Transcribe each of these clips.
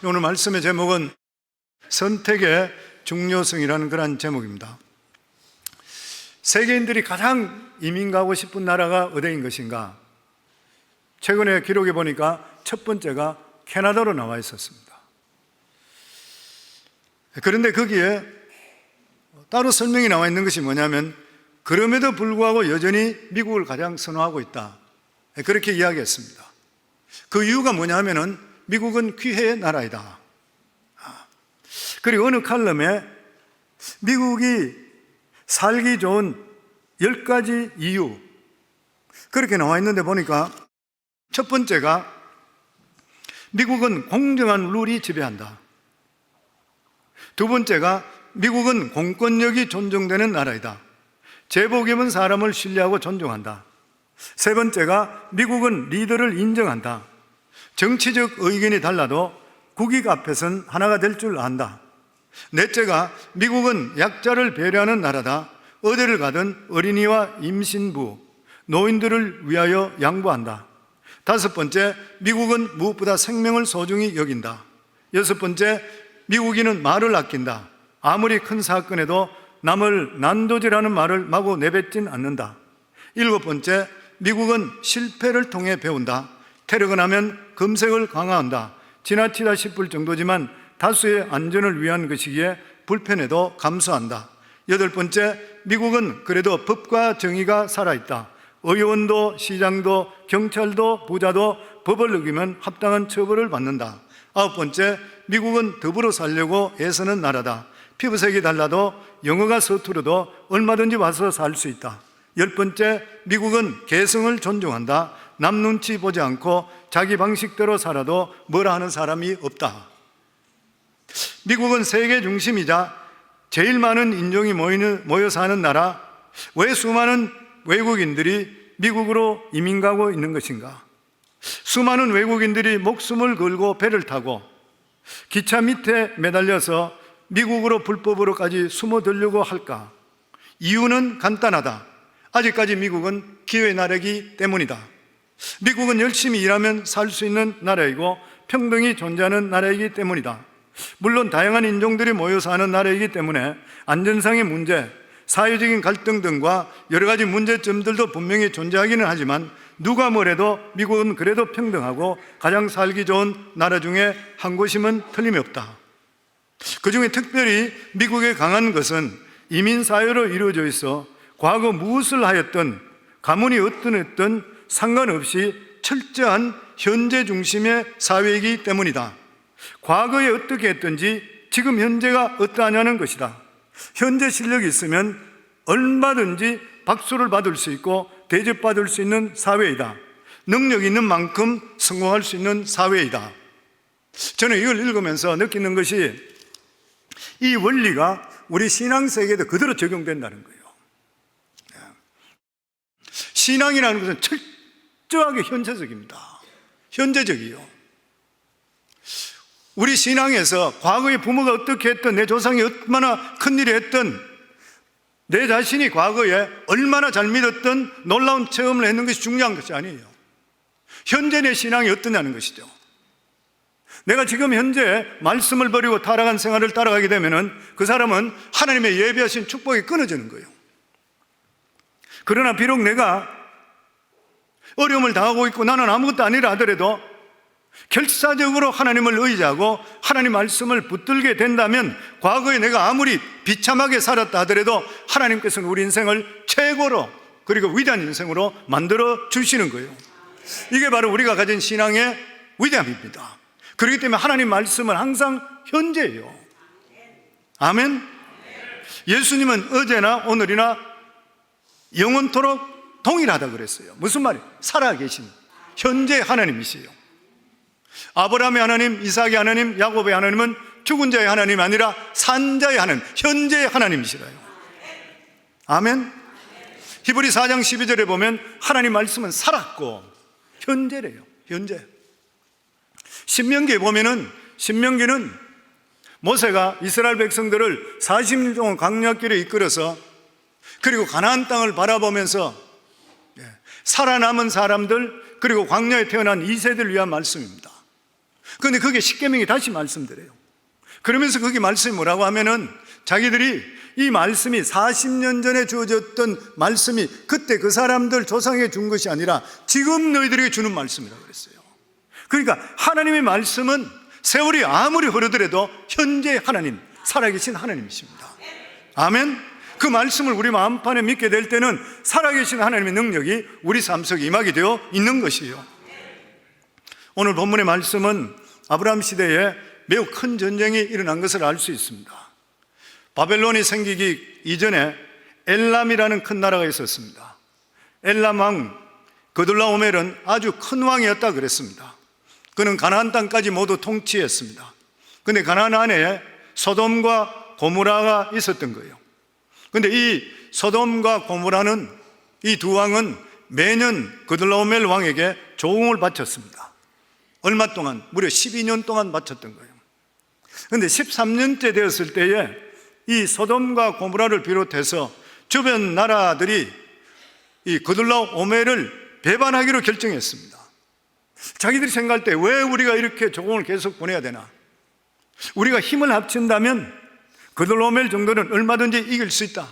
오늘 말씀의 제목은 선택의 중요성이라는 그런 제목입니다. 세계인들이 가장 이민 가고 싶은 나라가 어디인 것인가? 최근에 기록해 보니까 첫 번째가 캐나다로 나와 있었습니다. 그런데 거기에 따로 설명이 나와 있는 것이 뭐냐면, 그럼에도 불구하고 여전히 미국을 가장 선호하고 있다, 그렇게 이야기했습니다. 그 이유가 뭐냐면은 미국은 기회의 나라이다. 그리고 어느 칼럼에 미국이 살기 좋은 10가지 이유, 그렇게 나와 있는데 보니까 첫 번째가 미국은 공정한 룰이 지배한다. 두 번째가 미국은 공권력이 존중되는 나라이다. 제복 입은 사람을 신뢰하고 존중한다. 세 번째가 미국은 리더를 인정한다. 정치적 의견이 달라도 국익 앞에선 하나가 될 줄 안다. 넷째가 미국은 약자를 배려하는 나라다. 어디를 가든 어린이와 임신부, 노인들을 위하여 양보한다. 다섯 번째, 미국은 무엇보다 생명을 소중히 여긴다. 여섯 번째, 미국인은 말을 아낀다. 아무리 큰 사건에도 남을 난도질하는 말을 마구 내뱉진 않는다. 일곱 번째, 미국은 실패를 통해 배운다. 테러가 나면 검색을 강화한다. 지나치다 싶을 정도지만 다수의 안전을 위한 것이기에 불편해도 감수한다. 여덟 번째, 미국은 그래도 법과 정의가 살아있다. 의원도 시장도 경찰도 부자도 법을 어기면 합당한 처벌을 받는다. 아홉 번째, 미국은 더불어 살려고 애쓰는 나라다. 피부색이 달라도 영어가 서투르도 얼마든지 와서 살 수 있다. 열 번째, 미국은 개성을 존중한다. 남 눈치 보지 않고 자기 방식대로 살아도 뭐라 하는 사람이 없다. 미국은 세계 중심이자 제일 많은 인종이 모여 사는 나라. 왜 수많은 외국인들이 미국으로 이민 가고 있는 것인가? 수많은 외국인들이 목숨을 걸고 배를 타고 기차 밑에 매달려서 미국으로 불법으로까지 숨어들려고 할까? 이유는 간단하다. 아직까지 미국은 기회의 나라이기 때문이다. 미국은 열심히 일하면 살 수 있는 나라이고 평등이 존재하는 나라이기 때문이다. 물론 다양한 인종들이 모여 사는 나라이기 때문에 안전상의 문제, 사회적인 갈등 등과 여러 가지 문제점들도 분명히 존재하기는 하지만 누가 뭐래도 미국은 그래도 평등하고 가장 살기 좋은 나라 중에 한 곳임은 틀림이 없다. 그 중에 특별히 미국의 강한 것은 이민사회로 이루어져 있어 과거 무엇을 하였든 가문이 어떠했든 상관없이 철저한 현재 중심의 사회이기 때문이다. 과거에 어떻게 했든지 지금 현재가 어떠하냐는 것이다. 현재 실력이 있으면 얼마든지 박수를 받을 수 있고 대접받을 수 있는 사회이다. 능력이 있는 만큼 성공할 수 있는 사회이다. 저는 이걸 읽으면서 느끼는 것이 이 원리가 우리 신앙세계에도 그대로 적용된다는 거예요. 신앙이라는 것은 철저하게 현재적입니다. 현재적이요. 우리 신앙에서 과거에 부모가 어떻게 했든 내 조상이 얼마나 큰일을 했든 내 자신이 과거에 얼마나 잘 믿었든 놀라운 체험을 했는 것이 중요한 것이 아니에요. 현재 내 신앙이 어떠냐는 것이죠. 내가 지금 현재 말씀을 버리고 타락한 생활을 따라가게 되면은 그 사람은 하나님의 예비하신 축복이 끊어지는 거예요. 그러나 비록 내가 어려움을 당하고 있고 나는 아무것도 아니라 하더라도 결사적으로 하나님을 의지하고 하나님 말씀을 붙들게 된다면 과거에 내가 아무리 비참하게 살았다 하더라도 하나님께서는 우리 인생을 최고로 그리고 위대한 인생으로 만들어 주시는 거예요. 이게 바로 우리가 가진 신앙의 위대함입니다. 그렇기 때문에 하나님 말씀은 항상 현재예요. 아멘. 예수님은 어제나 오늘이나 영원토록 동일하다 그랬어요. 무슨 말이에요? 살아계신 현재 하나님이시에요. 아브라함의 하나님, 이삭의 하나님, 야곱의 하나님은 죽은 자의 하나님이 아니라 산 자의 하나님, 현재의 하나님이시라요. 아멘. 히브리 4장 12절에 보면 하나님 말씀은 살았고 현재래요. 현재. 신명기에 보면은 신명기는 모세가 이스라엘 백성들을 40년 동안 광야길에 이끌어서 그리고 가나안 땅을 바라보면서 살아남은 사람들 그리고 광야에 태어난 2세대를 위한 말씀입니다. 그런데 그게 십계명이 다시 말씀드려요. 그러면서 그게 말씀이 뭐라고 하면은 자기들이 이 말씀이 40년 전에 주어졌던 말씀이 그때 그 사람들 조상에게 준 것이 아니라 지금 너희들에게 주는 말씀이라고 그랬어요. 그러니까 하나님의 말씀은 세월이 아무리 흐르더라도 현재 하나님, 살아계신 하나님이십니다. 아멘. 그 말씀을 우리 마음판에 믿게 될 때는 살아계신 하나님의 능력이 우리 삶 속에 임하게 되어 있는 것이에요. 오늘 본문의 말씀은 아브라함 시대에 매우 큰 전쟁이 일어난 것을 알 수 있습니다. 바벨론이 생기기 이전에 엘람이라는 큰 나라가 있었습니다. 엘람 왕 그들라오멜은 아주 큰 왕이었다 그랬습니다. 그는 가나안 땅까지 모두 통치했습니다. 그런데 가나안 안에 소돔과 고모라가 있었던 거예요. 그런데 이 소돔과 고모라는 이 두 왕은 매년 그들라오멜 왕에게 조공을 바쳤습니다. 얼마 동안? 무려 12년 동안 바쳤던 거예요. 그런데 13년째 되었을 때에 이 소돔과 고모라를 비롯해서 주변 나라들이 이 그들라오멜을 배반하기로 결정했습니다. 자기들이 생각할 때 왜 우리가 이렇게 조공을 계속 보내야 되나? 우리가 힘을 합친다면 그들라오멜 정도는 얼마든지 이길 수 있다.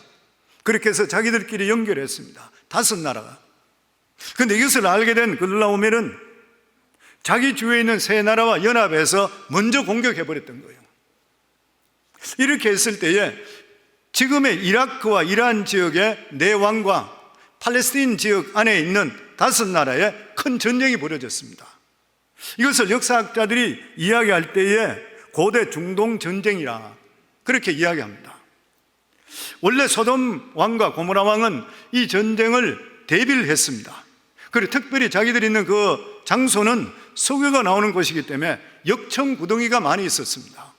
그렇게 해서 자기들끼리 연결했습니다. 5나라가. 그런데 이것을 알게 된 그들라오멜은 자기 주위에 있는 세 나라와 연합해서 먼저 공격해버렸던 거예요. 이렇게 했을 때에 지금의 이라크와 이란 지역의 네 왕과 팔레스타인 지역 안에 있는 5나라에 큰 전쟁이 벌어졌습니다. 이것을 역사학자들이 이야기할 때에 고대 중동 전쟁이라 그렇게 이야기합니다. 원래 소돔 왕과 고모라 왕은 이 전쟁을 대비를 했습니다. 그리고 특별히 자기들이 있는 그 장소는 석유가 나오는 곳이기 때문에 역청 구덩이가 많이 있었습니다.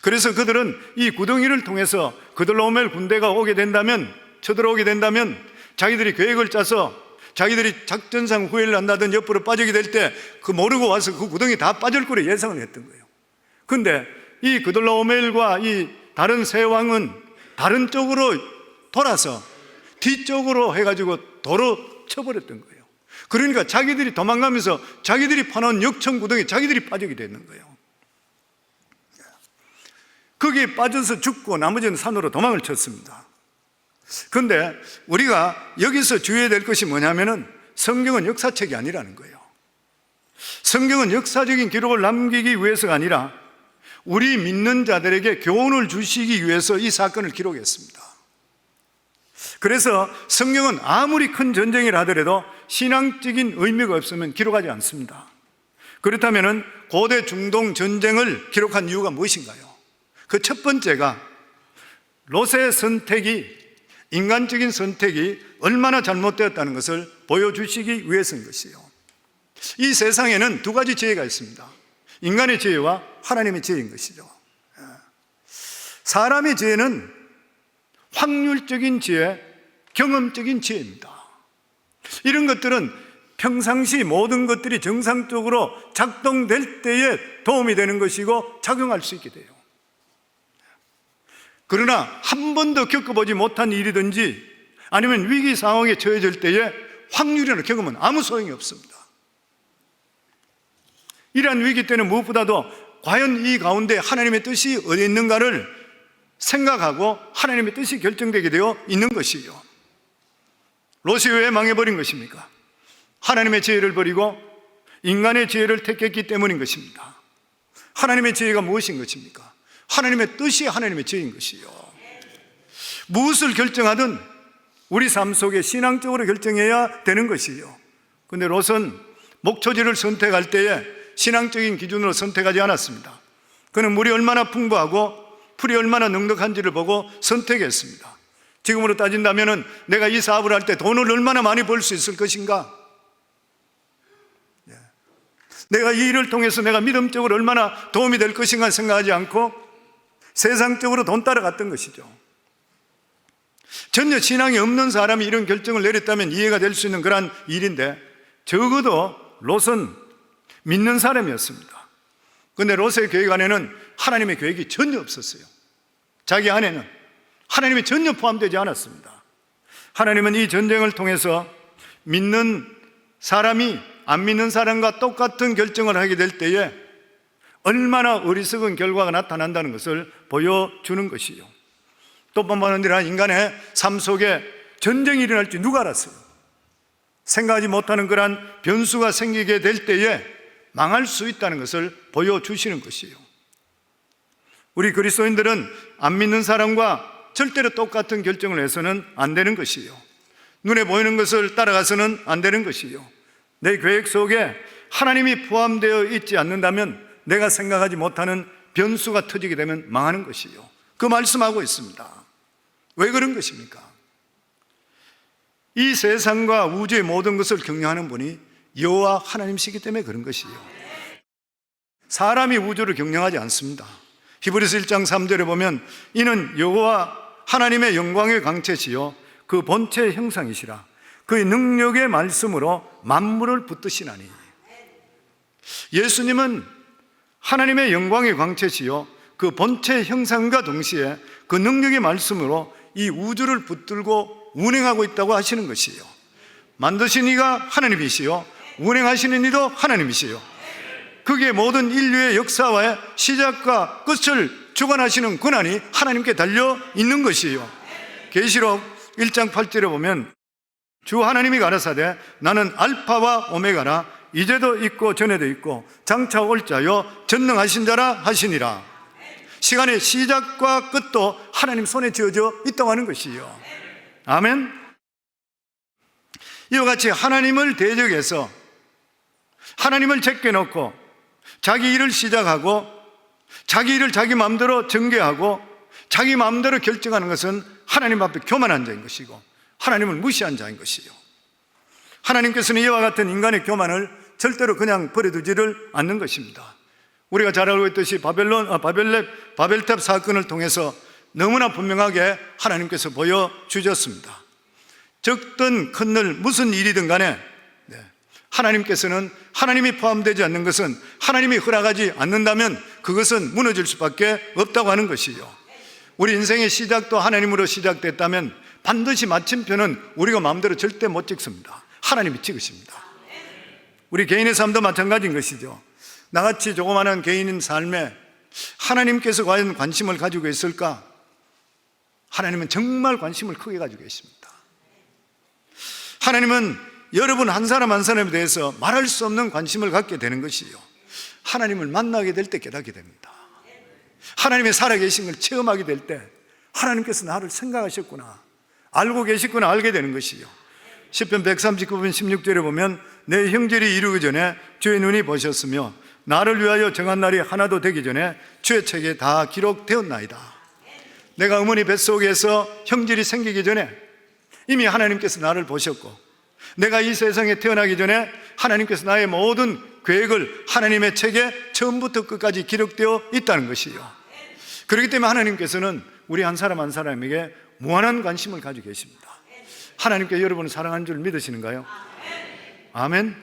그래서 그들은 이 구덩이를 통해서 그들라오멜 군대가 오게 된다면, 쳐들어오게 된다면 자기들이 계획을 짜서 자기들이 작전상 후회를 한다든 옆으로 빠지게 될 때 그 모르고 와서 그 구덩이 다 빠질 거로 예상을 했던 거예요. 그런데 이 그들라오멜과 이 다른 세 왕은 다른 쪽으로 돌아서 뒤쪽으로 해가지고 도로 쳐버렸던 거예요. 그러니까 자기들이 도망가면서 자기들이 파놓은 역청 구덩이 자기들이 빠지게 되는 거예요. 거기에 빠져서 죽고 나머지는 산으로 도망을 쳤습니다. 그런데 우리가 여기서 주의해야 될 것이 뭐냐면은 성경은 역사책이 아니라는 거예요. 성경은 역사적인 기록을 남기기 위해서가 아니라 우리 믿는 자들에게 교훈을 주시기 위해서 이 사건을 기록했습니다. 그래서 성경은 아무리 큰 전쟁이라 하더라도 신앙적인 의미가 없으면 기록하지 않습니다. 그렇다면 고대 중동 전쟁을 기록한 이유가 무엇인가요? 그 첫 번째가 롯의 선택이, 인간적인 선택이 얼마나 잘못되었다는 것을 보여주시기 위해서인 것이에요. 이 세상에는 두 가지 지혜가 있습니다. 인간의 지혜와 하나님의 지혜인 것이죠. 사람의 지혜는 확률적인 지혜, 경험적인 지혜입니다. 이런 것들은 평상시 모든 것들이 정상적으로 작동될 때에 도움이 되는 것이고 작용할 수 있게 돼요. 그러나 한 번도 겪어보지 못한 일이든지 아니면 위기 상황에 처해질 때에 확률이나 경험은 아무 소용이 없습니다. 이러한 위기 때는 무엇보다도 과연 이 가운데 하나님의 뜻이 어디 있는가를 생각하고 하나님의 뜻이 결정되게 되어 있는 것이에요. 롯이 왜 망해버린 것입니까? 하나님의 지혜를 버리고 인간의 지혜를 택했기 때문인 것입니다. 하나님의 지혜가 무엇인 것입니까? 하나님의 뜻이 하나님의 지혜인 것이요. 무엇을 결정하든 우리 삶 속에 신앙적으로 결정해야 되는 것이요. 그런데 롯은 목초지를 선택할 때에 신앙적인 기준으로 선택하지 않았습니다. 그는 물이 얼마나 풍부하고 풀이 얼마나 넉넉한지를 보고 선택했습니다. 지금으로 따진다면 내가 이 사업을 할 때 돈을 얼마나 많이 벌 수 있을 것인가? 내가 이 일을 통해서 내가 믿음적으로 얼마나 도움이 될 것인가 생각하지 않고 세상적으로 돈 따라갔던 것이죠. 전혀 신앙이 없는 사람이 이런 결정을 내렸다면 이해가 될 수 있는 그런 일인데 적어도 롯은 믿는 사람이었습니다. 그런데 롯의 계획 안에는 하나님의 계획이 전혀 없었어요. 자기 안에는 하나님이 전혀 포함되지 않았습니다. 하나님은 이 전쟁을 통해서 믿는 사람이 안 믿는 사람과 똑같은 결정을 하게 될 때에 얼마나 어리석은 결과가 나타난다는 것을 보여주는 것이요. 또 뿐만 아니라 인간의 삶 속에 전쟁이 일어날 줄 누가 알았어요? 생각하지 못하는 그러한 변수가 생기게 될 때에 망할 수 있다는 것을 보여주시는 것이요. 우리 그리스도인들은 안 믿는 사람과 절대로 똑같은 결정을 해서는 안 되는 것이요. 눈에 보이는 것을 따라가서는 안 되는 것이요. 내 계획 속에 하나님이 포함되어 있지 않는다면 내가 생각하지 못하는 변수가 터지게 되면 망하는 것이요. 그 말씀하고 있습니다. 왜 그런 것입니까? 이 세상과 우주의 모든 것을 경영하는 분이 여호와 하나님이시기 때문에 그런 것이요. 사람이 우주를 경영하지 않습니다. 히브리서 1장 3절에 보면 이는 여호와 하나님의 영광의 광채시요 그 본체의 형상이시라 그의 능력의 말씀으로 만물을 붙드시나니. 예수님은 하나님의 영광의 광채시요 그 본체의 형상과 동시에 그 능력의 말씀으로 이 우주를 붙들고 운행하고 있다고 하시는 것이요. 만드신 이가 하나님이시요 운행하시는 이도 하나님이시요. 그게 모든 인류의 역사와의 시작과 끝을 주관하시는 권한이 하나님께 달려 있는 것이요. 계시록 1장 8절에 보면 주 하나님이 가라사대 나는 알파와 오메가라 이제도 있고 전에도 있고 장차 올 자요 전능하신 자라 하시니라. 시간의 시작과 끝도 하나님 손에 지어져 있다고 하는 것이요. 아멘. 이와 같이 하나님을 대적해서 하나님을 제껴놓고 자기 일을 시작하고 자기 일을 자기 마음대로 전개하고 자기 마음대로 결정하는 것은 하나님 앞에 교만한 자인 것이고 하나님을 무시한 자인 것이요. 하나님께서는 이와 같은 인간의 교만을 절대로 그냥 버려두지를 않는 것입니다. 우리가 잘 알고 있듯이 바벨탑 사건을 통해서 너무나 분명하게 하나님께서 보여주셨습니다. 적든 큰늘 무슨 일이든 간에 하나님께서는 하나님이 포함되지 않는 것은 하나님이 허락하지 않는다면 그것은 무너질 수밖에 없다고 하는 것이요. 우리 인생의 시작도 하나님으로 시작됐다면 반드시 마침표는 우리가 마음대로 절대 못 찍습니다. 하나님이 찍으십니다. 우리 개인의 삶도 마찬가지인 것이죠. 나같이 조그마한 개인인 삶에 하나님께서 과연 관심을 가지고 있을까? 하나님은 정말 관심을 크게 가지고 계십니다. 하나님은 여러분 한 사람 한 사람에 대해서 말할 수 없는 관심을 갖게 되는 것이요. 하나님을 만나게 될 때 깨닫게 됩니다. 하나님의 살아계신 걸 체험하게 될 때 하나님께서 나를 생각하셨구나, 알고 계시구나 알게 되는 것이요. 시편 139편 16절에 보면 내 형질이 이루기 전에 주의 눈이 보셨으며 나를 위하여 정한 날이 하나도 되기 전에 주의 책에 다 기록되었나이다. 내가 어머니 뱃속에서 형질이 생기기 전에 이미 하나님께서 나를 보셨고 내가 이 세상에 태어나기 전에 하나님께서 나의 모든 계획을 하나님의 책에 처음부터 끝까지 기록되어 있다는 것이요. 그렇기 때문에 하나님께서는 우리 한 사람 한 사람에게 무한한 관심을 가지고 계십니다. 하나님께 여러분을 사랑하는 줄 믿으시는가요? 아멘.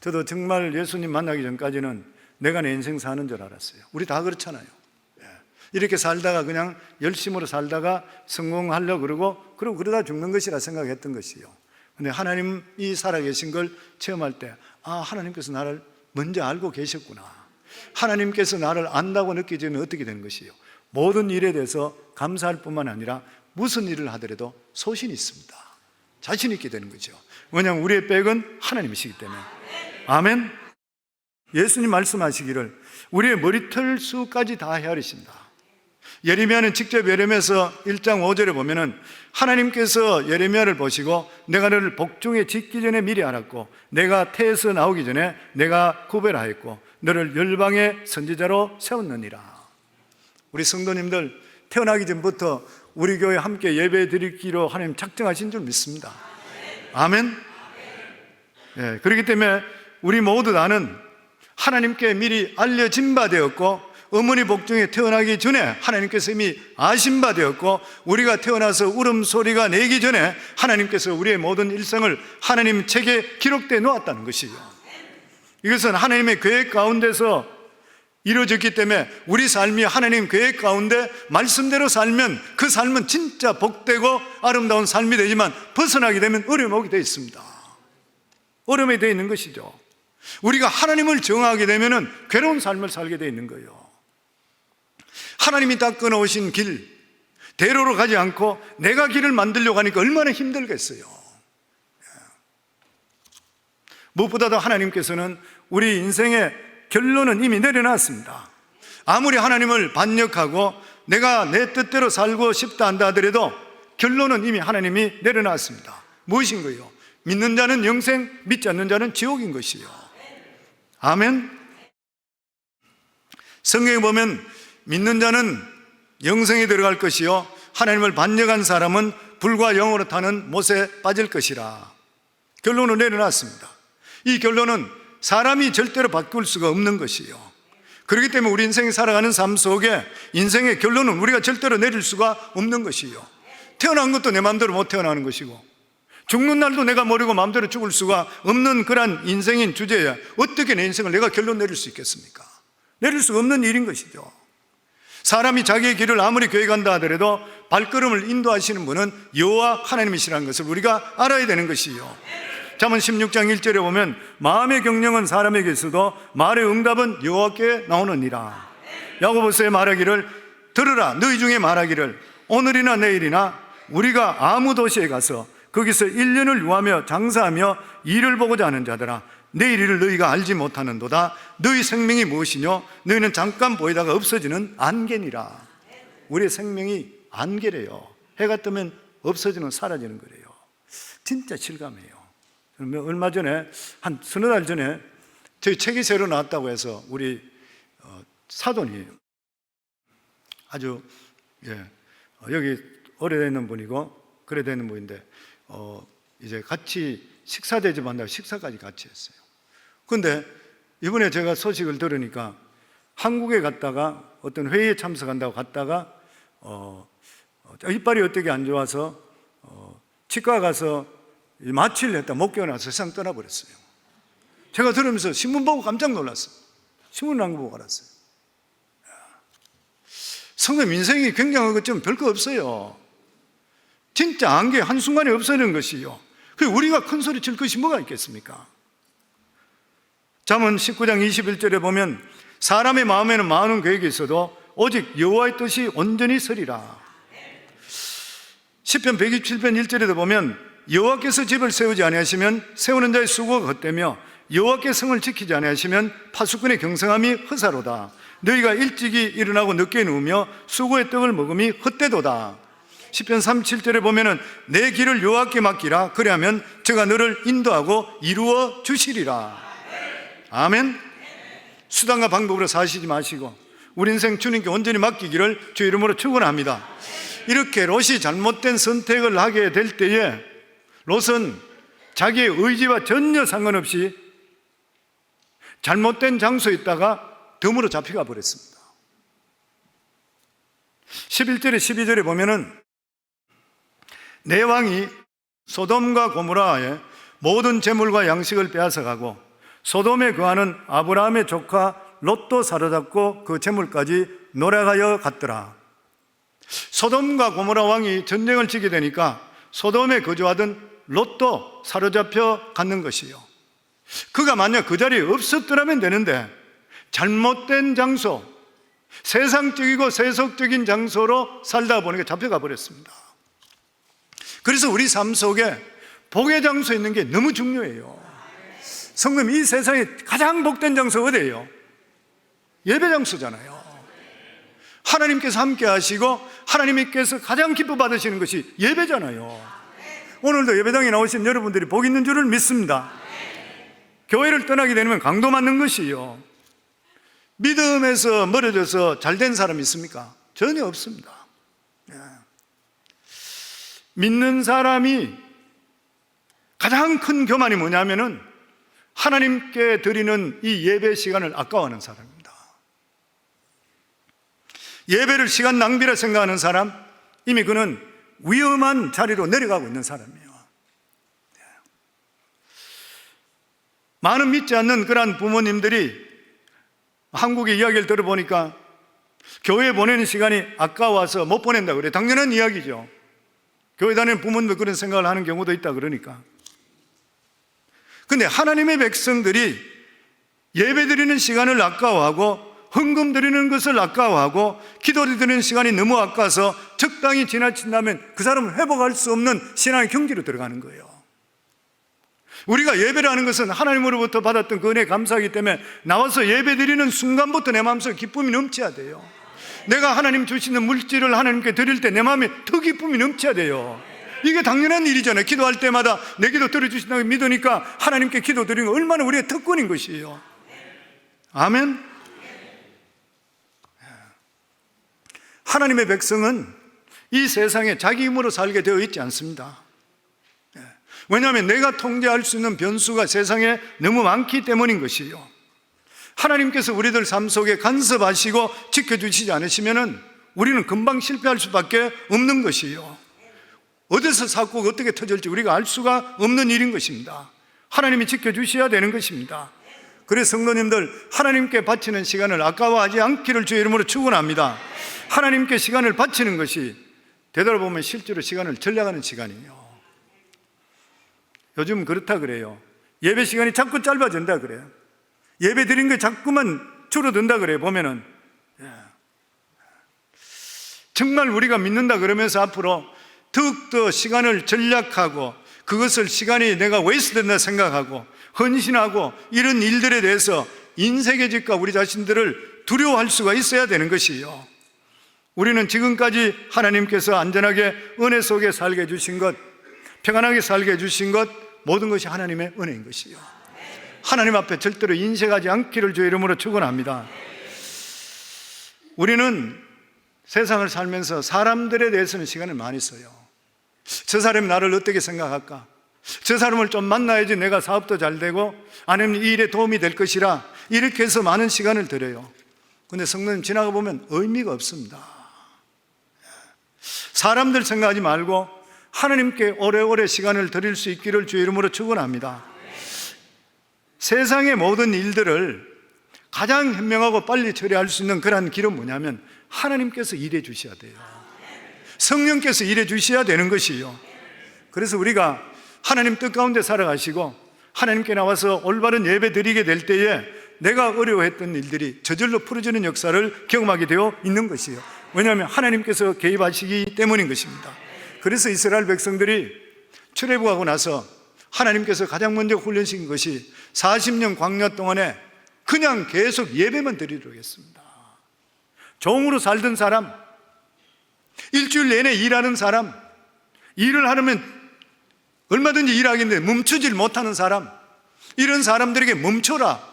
저도 정말 예수님 만나기 전까지는 내가 내 인생 사는 줄 알았어요. 우리 다 그렇잖아요. 이렇게 살다가 그냥 열심으로 살다가 성공하려고 그러고 그러다 죽는 것이라 생각했던 것이요. 근데 하나님이 살아계신 걸 체험할 때 하나님께서 나를 먼저 알고 계셨구나, 하나님께서 나를 안다고 느껴지면 어떻게 되는 것이요? 모든 일에 대해서 감사할 뿐만 아니라 무슨 일을 하더라도 소신이 있습니다. 자신 있게 되는 거죠. 왜냐하면 우리의 백은 하나님이시기 때문에. 아멘. 예수님 말씀하시기를 우리의 머리털 수까지 다 헤아리신다. 예레미야는 직접 예레미야서 1장 5절에 보면은 하나님께서 예레미야를 보시고 내가 너를 복중에 짓기 전에 미리 알았고 내가 태에서 나오기 전에 내가 구별하였고 너를 열방의 선지자로 세웠느니라. 우리 성도님들 태어나기 전부터 우리 교회 함께 예배 드리기로 하나님 작정하신 줄 믿습니다. 아멘. 네, 그렇기 때문에 우리 모두 다는 하나님께 미리 알려진 바 되었고 어머니 복중에 태어나기 전에 하나님께서 이미 아신 바 되었고 우리가 태어나서 울음소리가 내기 전에 하나님께서 우리의 모든 일생을 하나님 책에 기록되어 놓았다는 것이죠. 이것은 하나님의 계획 가운데서 이루어졌기 때문에 우리 삶이 하나님 계획 가운데 말씀대로 살면 그 삶은 진짜 복되고 아름다운 삶이 되지만 벗어나게 되면 어려움이 오게 되어 있습니다. 어려움이 되어 있는 것이죠. 우리가 하나님을 정하게 되면 괴로운 삶을 살게 돼 있는 거예요. 하나님이 딱 끊어오신 길, 대로로 가지 않고 내가 길을 만들려고 하니까 얼마나 힘들겠어요. 무엇보다도 하나님께서는 우리 인생의 결론은 이미 내려놨습니다. 아무리 하나님을 반역하고 내가 내 뜻대로 살고 싶다 한다 하더라도 결론은 이미 하나님이 내려놨습니다. 무엇인 거예요? 믿는 자는 영생, 믿지 않는 자는 지옥인 것이요. 아멘. 성경에 보면 믿는 자는 영생에 들어갈 것이요 하나님을 반역한 사람은 불과 영으로 타는 못에 빠질 것이라. 결론을 내려놨습니다. 이 결론은 사람이 절대로 바꿀 수가 없는 것이요, 그렇기 때문에 우리 인생이 살아가는 삶 속에 인생의 결론은 우리가 절대로 내릴 수가 없는 것이요, 태어난 것도 내 마음대로 못 태어나는 것이고 죽는 날도 내가 모르고 마음대로 죽을 수가 없는 그런 인생인 주제에 어떻게 내 인생을 내가 결론 내릴 수 있겠습니까? 내릴 수가 없는 일인 것이죠. 사람이 자기의 길을 아무리 교회 간다 하더라도 발걸음을 인도하시는 분은 여호와 하나님이시라는 것을 우리가 알아야 되는 것이요. 잠언 16장 1절에 보면 마음의 경영은 사람에게 있어도 말의 응답은 여호와께 나오느니라. 야고보서에 말하기를 들으라, 너희 중에 말하기를 오늘이나 내일이나 우리가 아무 도시에 가서 거기서 1년을 유하며 장사하며 일을 보고자 하는 자들아, 내일 일을 너희가 알지 못하는도다. 너희 생명이 무엇이뇨? 너희는 잠깐 보이다가 없어지는 안개니라. 우리의 생명이 안개래요. 해가 뜨면 없어지는, 사라지는 거래요. 진짜 실감해요. 얼마 전에, 한 서너 달 전에 저희 책이 새로 나왔다고 해서 우리 사돈이 아주 여기 오래되는 분이고 그래 되는 분인데 이제 같이 식사 대접한다고 식사까지 같이 했어요. 그런데 이번에 제가 소식을 들으니까 한국에 갔다가 어떤 회의에 참석한다고 갔다가 이빨이 어떻게 안 좋아서 치과 가서 마취를 했다 못 깨어나서 세상 떠나버렸어요. 제가 들으면서 신문 보고 깜짝 놀랐어요. 신문 안 보고 알았어요. 성도님 인생이 굉장한 것 좀 별거 없어요. 진짜 안개 한순간에 없어지는 것이요, 우리가 큰 소리 칠 것이 뭐가 있겠습니까? 잠언 19장 21절에 보면 사람의 마음에는 많은 계획이 있어도 오직 여호와의 뜻이 온전히 서리라. 시편 127편 1절에도 보면 여호와께서 집을 세우지 아니하시면 세우는 자의 수고가 헛되며 여호와께 성을 지키지 아니하시면 파수꾼의 경성함이 허사로다. 너희가 일찍이 일어나고 늦게 누우며 수고의 떡을 먹음이 헛되도다. 시편 37절에 보면은 내 길을 여호와께 맡기라. 그리하면 저가 너를 인도하고 이루어 주시리라. 아멘. 수단과 방법으로 사시지 마시고 우리 인생 주님께 온전히 맡기기를 주 이름으로 축원합니다. 이렇게 롯이 잘못된 선택을 하게 될 때에 롯은 자기의 의지와 전혀 상관없이 잘못된 장소에 있다가 덤으로 잡혀가 버렸습니다. 11절에 12절에 보면은 내 왕이 소돔과 고모라의 모든 재물과 양식을 빼앗아가고 소돔에 거하는 아브라함의 조카 롯도 사로잡고 그 재물까지 노래하여 갔더라. 소돔과 고모라 왕이 전쟁을 치게 되니까 소돔에 거주하던 롯도 사로잡혀 갔는 것이요, 그가 만약 그 자리에 없었더라면 되는데 잘못된 장소, 세상적이고 세속적인 장소로 살다 보니까 잡혀가 버렸습니다. 그래서 우리 삶 속에 복의 장소에 있는 게 너무 중요해요. 성도님, 이 세상에 가장 복된 장소 어디예요? 예배 장소잖아요. 하나님께서 함께 하시고 하나님께서 가장 기뻐 받으시는 것이 예배잖아요. 오늘도 예배당에 나오신 여러분들이 복 있는 줄을 믿습니다. 교회를 떠나게 되면 강도 맞는 것이요, 믿음에서 멀어져서 잘된 사람이 있습니까? 전혀 없습니다. 믿는 사람이 가장 큰 교만이 뭐냐면은 하나님께 드리는 이 예배 시간을 아까워하는 사람입니다. 예배를 시간 낭비라 생각하는 사람, 이미 그는 위험한 자리로 내려가고 있는 사람이에요. 많은 믿지 않는 그런 부모님들이 한국의 이야기를 들어보니까 교회 보내는 시간이 아까워서 못 보낸다 그래요. 당연한 이야기죠. 교회 다니는 부모님도 그런 생각을 하는 경우도 있다 그러니까. 근데 하나님의 백성들이 예배 드리는 시간을 아까워하고 헌금 드리는 것을 아까워하고 기도 드리는 시간이 너무 아까워서 적당히 지나친다면 그 사람은 회복할 수 없는 신앙의 경지로 들어가는 거예요. 우리가 예배를 하는 것은 하나님으로부터 받았던 그 은혜에 감사하기 때문에 나와서 예배 드리는 순간부터 내 마음속에 기쁨이 넘쳐야 돼요. 내가 하나님 주시는 물질을 하나님께 드릴 때 내 마음에 더 기쁨이 넘쳐야 돼요. 이게 당연한 일이잖아요. 기도할 때마다 내 기도 들어주신다고 믿으니까 하나님께 기도 드리는 거 얼마나 우리의 특권인 것이에요. 아멘. 하나님의 백성은 이 세상에 자기 힘으로 살게 되어 있지 않습니다. 왜냐하면 내가 통제할 수 있는 변수가 세상에 너무 많기 때문인 것이요. 하나님께서 우리들 삶 속에 간섭하시고 지켜주시지 않으시면 우리는 금방 실패할 수밖에 없는 것이요. 어디서 사고가 어떻게 터질지 우리가 알 수가 없는 일인 것입니다. 하나님이 지켜주셔야 되는 것입니다. 그래서 성도님들, 하나님께 바치는 시간을 아까워하지 않기를 주의 이름으로 축원합니다. 하나님께 시간을 바치는 것이 되돌아보면 실제로 시간을 전략하는 시간이에요. 요즘 그렇다 그래요. 예배 시간이 자꾸 짧아진다 그래요. 예배 드린 게 자꾸만 줄어든다 그래요. 보면은 정말 우리가 믿는다 그러면서 앞으로 더욱더 시간을 전략하고 그것을 시간이 내가 웨이스트된다 생각하고 헌신하고 이런 일들에 대해서 인색해질까 우리 자신들을 두려워할 수가 있어야 되는 것이요. 우리는 지금까지 하나님께서 안전하게 은혜 속에 살게 해주신 것, 평안하게 살게 해주신 것, 모든 것이 하나님의 은혜인 것이요. 하나님 앞에 절대로 인색하지 않기를 주의 이름으로 축원합니다. 우리는 세상을 살면서 사람들에 대해서는 시간을 많이 써요. 저 사람이 나를 어떻게 생각할까? 저 사람을 좀 만나야지 내가 사업도 잘 되고 아니면 이 일에 도움이 될 것이라 이렇게 해서 많은 시간을 들여요. 근데 성도님 지나가 보면 의미가 없습니다. 사람들 생각하지 말고 하나님께 오래오래 시간을 드릴 수 있기를 주의 이름으로 축원합니다. 세상의 모든 일들을 가장 현명하고 빨리 처리할 수 있는 그러한 길은 뭐냐면 하나님께서 일해 주셔야 돼요. 성령께서 일해 주셔야 되는 것이요. 그래서 우리가 하나님 뜻 가운데 살아가시고 하나님께 나와서 올바른 예배 드리게 될 때에 내가 어려워했던 일들이 저절로 풀어지는 역사를 경험하게 되어 있는 것이요. 왜냐하면 하나님께서 개입하시기 때문인 것입니다. 그래서 이스라엘 백성들이 출애굽하고 나서 하나님께서 가장 먼저 훈련시킨 것이 40년 광야 동안에 그냥 계속 예배만 드리도록 했습니다. 종으로 살던 사람, 일주일 내내 일하는 사람, 일을 하려면 얼마든지 일하겠는데 멈추질 못하는 사람, 이런 사람들에게 멈춰라.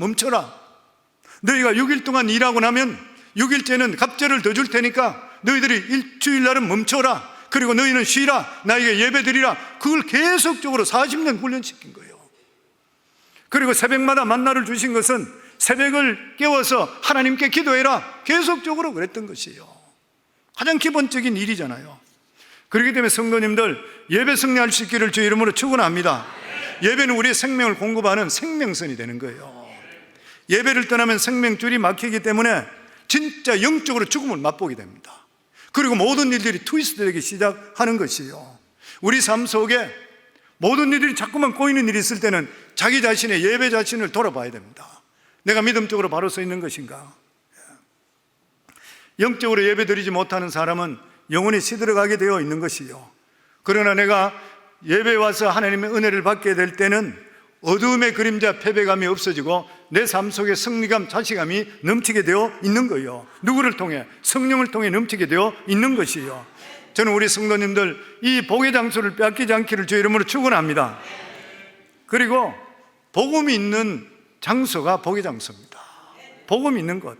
너희가 6일 동안 일하고 나면 6일째는 갑절을 더 줄 테니까 너희들이 일주일날은 멈춰라. 그리고 너희는 쉬라. 나에게 예배 드리라. 그걸 계속적으로 40년 훈련시킨 거예요. 그리고 새벽마다 만나를 주신 것은 새벽을 깨워서 하나님께 기도해라. 계속적으로 그랬던 것이에요. 가장 기본적인 일이잖아요. 그렇기 때문에 성도님들, 예배 승리할 수 있기를 주의 이름으로 축원합니다. 예배는 우리의 생명을 공급하는 생명선이 되는 거예요. 예배를 떠나면 생명줄이 막히기 때문에 진짜 영적으로 죽음을 맛보게 됩니다. 그리고 모든 일들이 트위스트되기 시작하는 것이에요. 우리 삶 속에 모든 일들이 자꾸만 꼬이는 일이 있을 때는 자기 자신의 예배 자신을 돌아봐야 됩니다. 내가 믿음적으로 바로 서 있는 것인가? 영적으로 예배 드리지 못하는 사람은 영혼이 시들어가게 되어 있는 것이요. 그러나 내가 예배에 와서 하나님의 은혜를 받게 될 때는 어두움의 그림자, 패배감이 없어지고 내 삶 속에 승리감, 자신감이 넘치게 되어 있는 거예요. 누구를 통해? 성령을 통해 넘치게 되어 있는 것이에요. 저는 우리 성도님들 이 복의 장소를 빼앗기지 않기를 주의 이름으로 축원합니다. 그리고 복음이 있는 장소가 복의 장소입니다. 복음이 있는 것.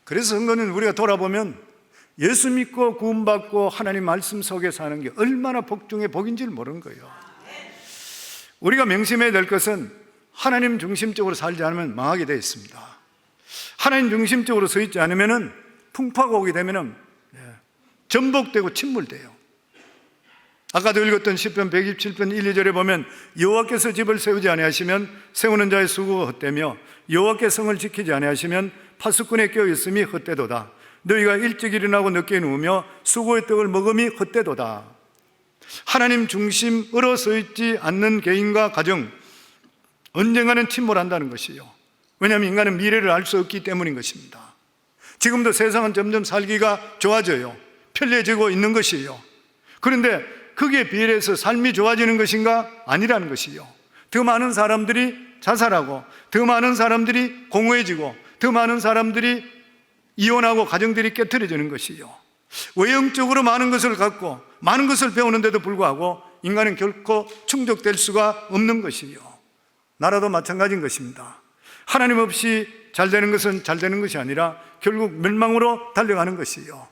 그래서 성도는 우리가 돌아보면 예수 믿고 구원받고 하나님 말씀 속에 사는 게 얼마나 복 중에 복인지를 모르는 거예요. 우리가 명심해야 될 것은 하나님 중심적으로 살지 않으면 망하게 되어 있습니다. 하나님 중심적으로 서 있지 않으면 풍파가 오게 되면 전복되고 침몰돼요. 아까도 읽었던 시편 127편 1, 2절에 보면 여호와께서 집을 세우지 아니하시면 세우는 자의 수고가 헛되며 여호와께 성을 지키지 아니하시면 파수꾼에 껴있음이 헛되도다. 너희가 일찍 일어나고 늦게 누우며 수고의 떡을 먹음이 헛되도다. 하나님 중심으로 서 있지 않는 개인과 가정, 언젠가는 침몰한다는 것이요. 왜냐하면 인간은 미래를 알 수 없기 때문인 것입니다. 지금도 세상은 점점 살기가 좋아져요. 편리해지고 있는 것이에요. 그런데 그게 비례해서 삶이 좋아지는 것인가? 아니라는 것이요. 더 많은 사람들이 자살하고, 더 많은 사람들이 공허해지고, 더 많은 사람들이 이혼하고 가정들이 깨트려지는 것이요. 외형적으로 많은 것을 갖고 많은 것을 배우는데도 불구하고 인간은 결코 충족될 수가 없는 것이요. 나라도 마찬가지인 것입니다. 하나님 없이 잘 되는 것은 잘 되는 것이 아니라 결국 멸망으로 달려가는 것이요.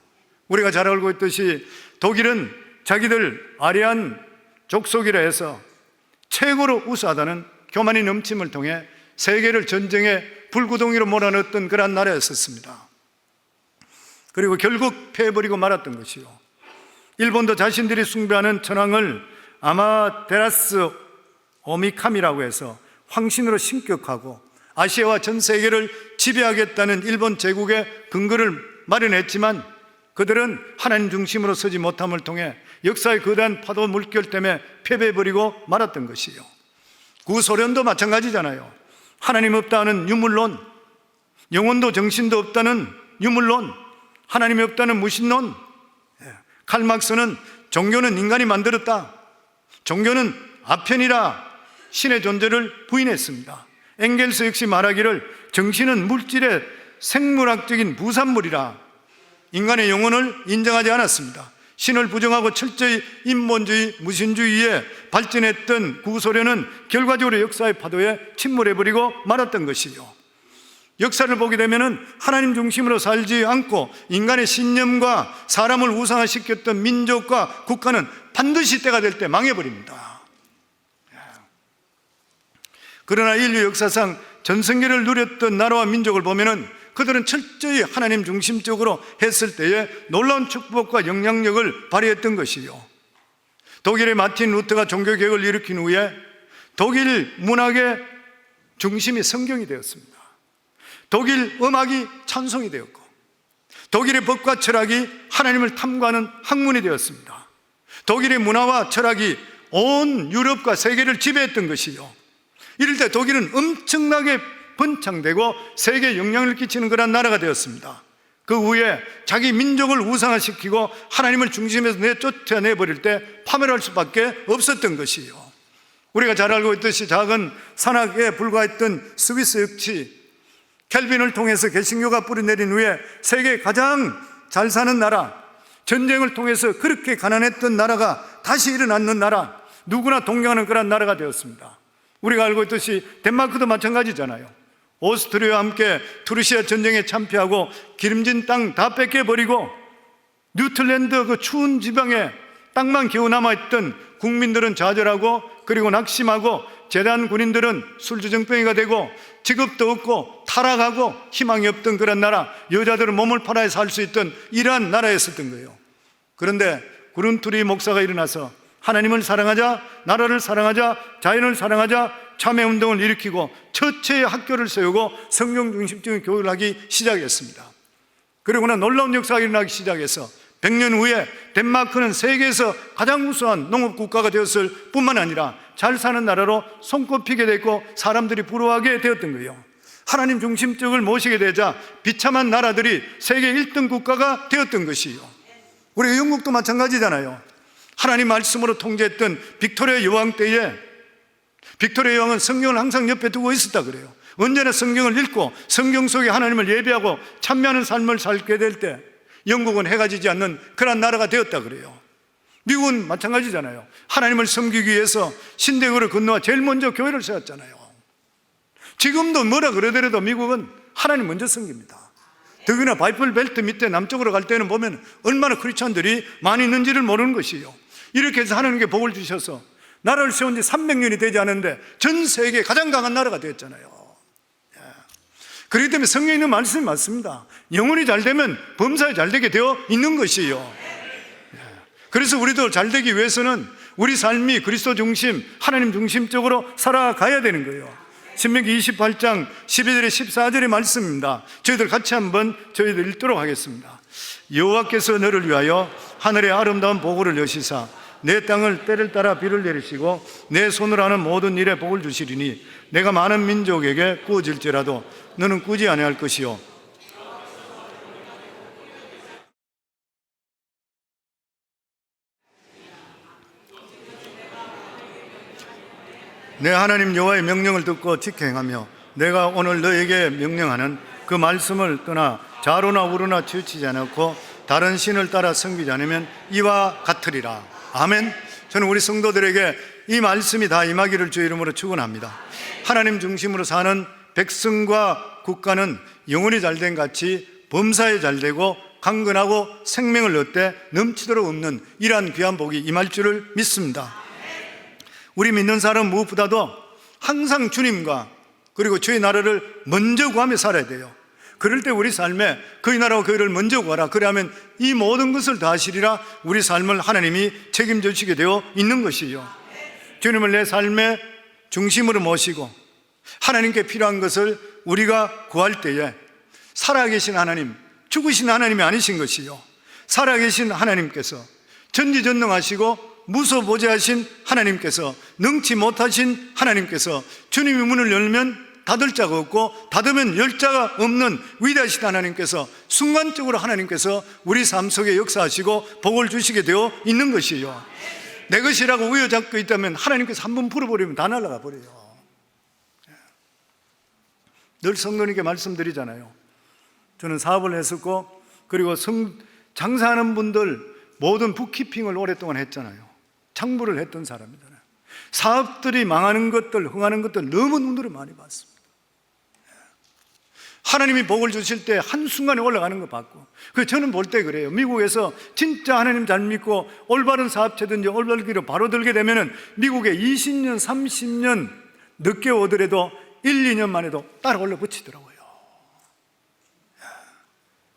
우리가 잘 알고 있듯이 독일은 자기들 아리안 족속이라 해서 최고로 우수하다는 교만이 넘침을 통해 세계를 전쟁의 불구덩이로 몰아넣었던 그러한 나라였었습니다. 그리고 결국 패해버리고 말았던 것이요. 일본도 자신들이 숭배하는 천황을 아마테라스 오미카미라고 해서 황신으로 신격하고 아시아와 전 세계를 지배하겠다는 일본 제국의 근거를 마련했지만 그들은 하나님 중심으로 서지 못함을 통해 역사의 거대한 파도 물결 때문에 패배해버리고 말았던 것이요. 구소련도 마찬가지잖아요. 하나님 없다는 유물론, 영혼도 정신도 없다는 유물론, 하나님이 없다는 무신론. 칼막스는 종교는 인간이 만들었다, 종교는 아편이라 신의 존재를 부인했습니다. 엥겔스 역시 말하기를 정신은 물질의 생물학적인 부산물이라 인간의 영혼을 인정하지 않았습니다. 신을 부정하고 철저히 인본주의, 무신주의에 발전했던 구소련은 결과적으로 역사의 파도에 침몰해버리고 말았던 것이요. 역사를 보게 되면 하나님 중심으로 살지 않고 인간의 신념과 사람을 우상화시켰던 민족과 국가는 반드시 때가 될 때 망해버립니다. 그러나 인류 역사상 전성기를 누렸던 나라와 민족을 보면 그들은 철저히 하나님 중심적으로 했을 때에 놀라운 축복과 영향력을 발휘했던 것이요. 독일의 마틴 루터가 종교개혁을 일으킨 후에 독일 문학의 중심이 성경이 되었습니다. 독일 음악이 찬송이 되었고, 독일의 법과 철학이 하나님을 탐구하는 학문이 되었습니다. 독일의 문화와 철학이 온 유럽과 세계를 지배했던 것이요. 이럴 때 독일은 엄청나게 번창되고 세계에 영향을 끼치는 그런 나라가 되었습니다. 그 후에 자기 민족을 우상화시키고 하나님을 중심에서 쫓아내버릴 때 파멸할 수밖에 없었던 것이요. 우리가 잘 알고 있듯이 작은 산악에 불과했던 스위스 역시 켈빈을 통해서 개신교가 뿌리내린 후에 세계 가장 잘 사는 나라, 전쟁을 통해서 그렇게 가난했던 나라가 다시 일어났는 나라, 누구나 동경하는 그런 나라가 되었습니다. 우리가 알고 있듯이 덴마크도 마찬가지잖아요. 오스트리아와 함께 투르시아 전쟁에 참패하고 기름진 땅 다 뺏겨버리고 뉴틀랜드 그 추운 지방에 땅만 겨우 남아있던 국민들은 좌절하고 그리고 낙심하고 제대한 군인들은 술주정병이가 되고 직업도 없고 타락하고 희망이 없던 그런 나라, 여자들은 몸을 팔아야 살 수 있던 이러한 나라였었던 거예요. 그런데 구른투리 목사가 일어나서 하나님을 사랑하자, 나라를 사랑하자, 자연을 사랑하자 참회운동을 일으키고 첫째의 학교를 세우고 성경 중심적인 교육을 하기 시작했습니다. 그러고는 놀라운 역사가 일어나기 시작해서 100년 후에 덴마크는 세계에서 가장 우수한 농업국가가 되었을 뿐만 아니라 잘 사는 나라로 손꼽히게 됐고 사람들이 부러워하게 되었던 거예요. 하나님 중심적을 모시게 되자 비참한 나라들이 세계 1등 국가가 되었던 것이에요. 우리 영국도 마찬가지잖아요. 하나님 말씀으로 통제했던 빅토리아 여왕 때에 빅토리아 여왕은 성경을 항상 옆에 두고 있었다 그래요. 언제나 성경을 읽고 성경 속에 하나님을 예배하고 참여하는 삶을 살게 될 때 영국은 해가 지지 않는 그런 나라가 되었다 그래요. 미국은 마찬가지잖아요. 하나님을 섬기기 위해서 신대교를 건너와 제일 먼저 교회를 세웠잖아요. 지금도 뭐라 그러더라도 미국은 하나님 먼저 섬깁니다. 더구나 바이플 벨트 밑에 남쪽으로 갈 때는 보면 얼마나 크리스찬들이 많이 있는지를 모르는 것이에요. 이렇게 해서 하나님께 복을 주셔서 나라를 세운 지 300년이 되지 않은데 전 세계 가장 강한 나라가 되었잖아요. 그렇기 때문에 성경에 있는 말씀이 맞습니다. 영혼이 잘 되면 범사에 잘 되게 되어 있는 것이에요. 그래서 우리도 잘 되기 위해서는 우리 삶이 그리스도 중심, 하나님 중심적으로 살아가야 되는 거예요. 신명기 28장 12절에 14절의 말씀입니다. 저희들 같이 한번 읽도록 하겠습니다. 여호와께서 너를 위하여 하늘의 아름다운 보고를 여시사 내 땅을 때를 따라 비를 내리시고 내 손으로 하는 모든 일에 복을 주시리니 내가 많은 민족에게 구어질지라도 너는 꾸지 아니할 것이요 내 하나님 여호와의 명령을 듣고 지켜 행하며 내가 오늘 너에게 명령하는 그 말씀을 떠나 좌로나 우로나 치우치지 않고 다른 신을 따라 섬기지 않으면 이와 같으리라. 아멘. 저는 우리 성도들에게 이 말씀이 다 임하기를 주의 이름으로 축원합니다. 하나님 중심으로 사는 백성과 국가는 영혼이 잘된 같이 범사에 잘되고 강건하고 생명을 얻되 넘치도록 없는 이러한 귀한 복이 임할 줄을 믿습니다. 우리 믿는 사람은 무엇보다도 항상 주님과 그리고 주의 나라를 먼저 구하며 살아야 돼요. 그럴 때 우리 삶에 그의 나라와 그의를 먼저 구하라. 그러면 이 모든 것을 다 하시리라. 우리 삶을 하나님이 책임져 주시게 되어 있는 것이요. 주님을 내 삶의 중심으로 모시고 하나님께 필요한 것을 우리가 구할 때에 살아계신 하나님, 죽으신 하나님이 아니신 것이요, 살아계신 하나님께서 전지전능하시고 무소보재하신 하나님께서, 능치 못하신 하나님께서 주님이 문을 열면 닫을 자가 없고 닫으면 열 자가 없는 위대하신 하나님께서 순간적으로 하나님께서 우리 삶 속에 역사하시고 복을 주시게 되어 있는 것이에요. 내 것이라고 우여잡고 있다면 하나님께서 한번 풀어버리면 다 날아가 버려요. 늘 성도님께 말씀드리잖아요. 저는 사업을 했었고 그리고 장사하는 분들 모든 북키핑을 오랫동안 했잖아요. 창부를 했던 사람이잖아요. 사업들이 망하는 것들, 흥하는 것들 너무 눈으로 많이 봤습니다. 하나님이 복을 주실 때 한순간에 올라가는 거 봤고, 그래서 저는 볼 때 그래요. 미국에서 진짜 하나님 잘 믿고 올바른 사업체든지 올바른 길로 바로 들게 되면은 미국에 20년, 30년 늦게 오더라도 1, 2년 만에도 따라 올라 붙이더라고요.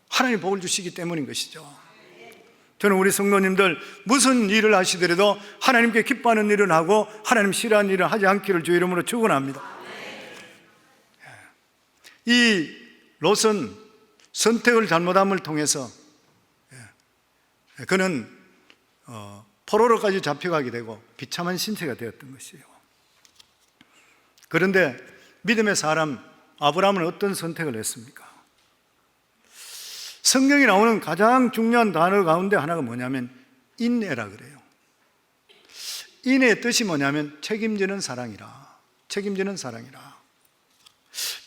하나님 복을 주시기 때문인 것이죠. 저는 우리 성도님들 무슨 일을 하시더라도 하나님께 기뻐하는 일을 하고 하나님 싫어하는 일을 하지 않기를 주의 이름으로 축원합니다. 이 롯은 선택을 잘못함을 통해서 그는 포로로까지 잡혀가게 되고 비참한 신세가 되었던 것이에요. 그런데 믿음의 사람 아브라함은 어떤 선택을 했습니까? 성경에 나오는 가장 중요한 단어 가운데 하나가 뭐냐면 인내라 그래요. 인내의 뜻이 뭐냐면 책임지는 사랑이라. 책임지는 사랑이라.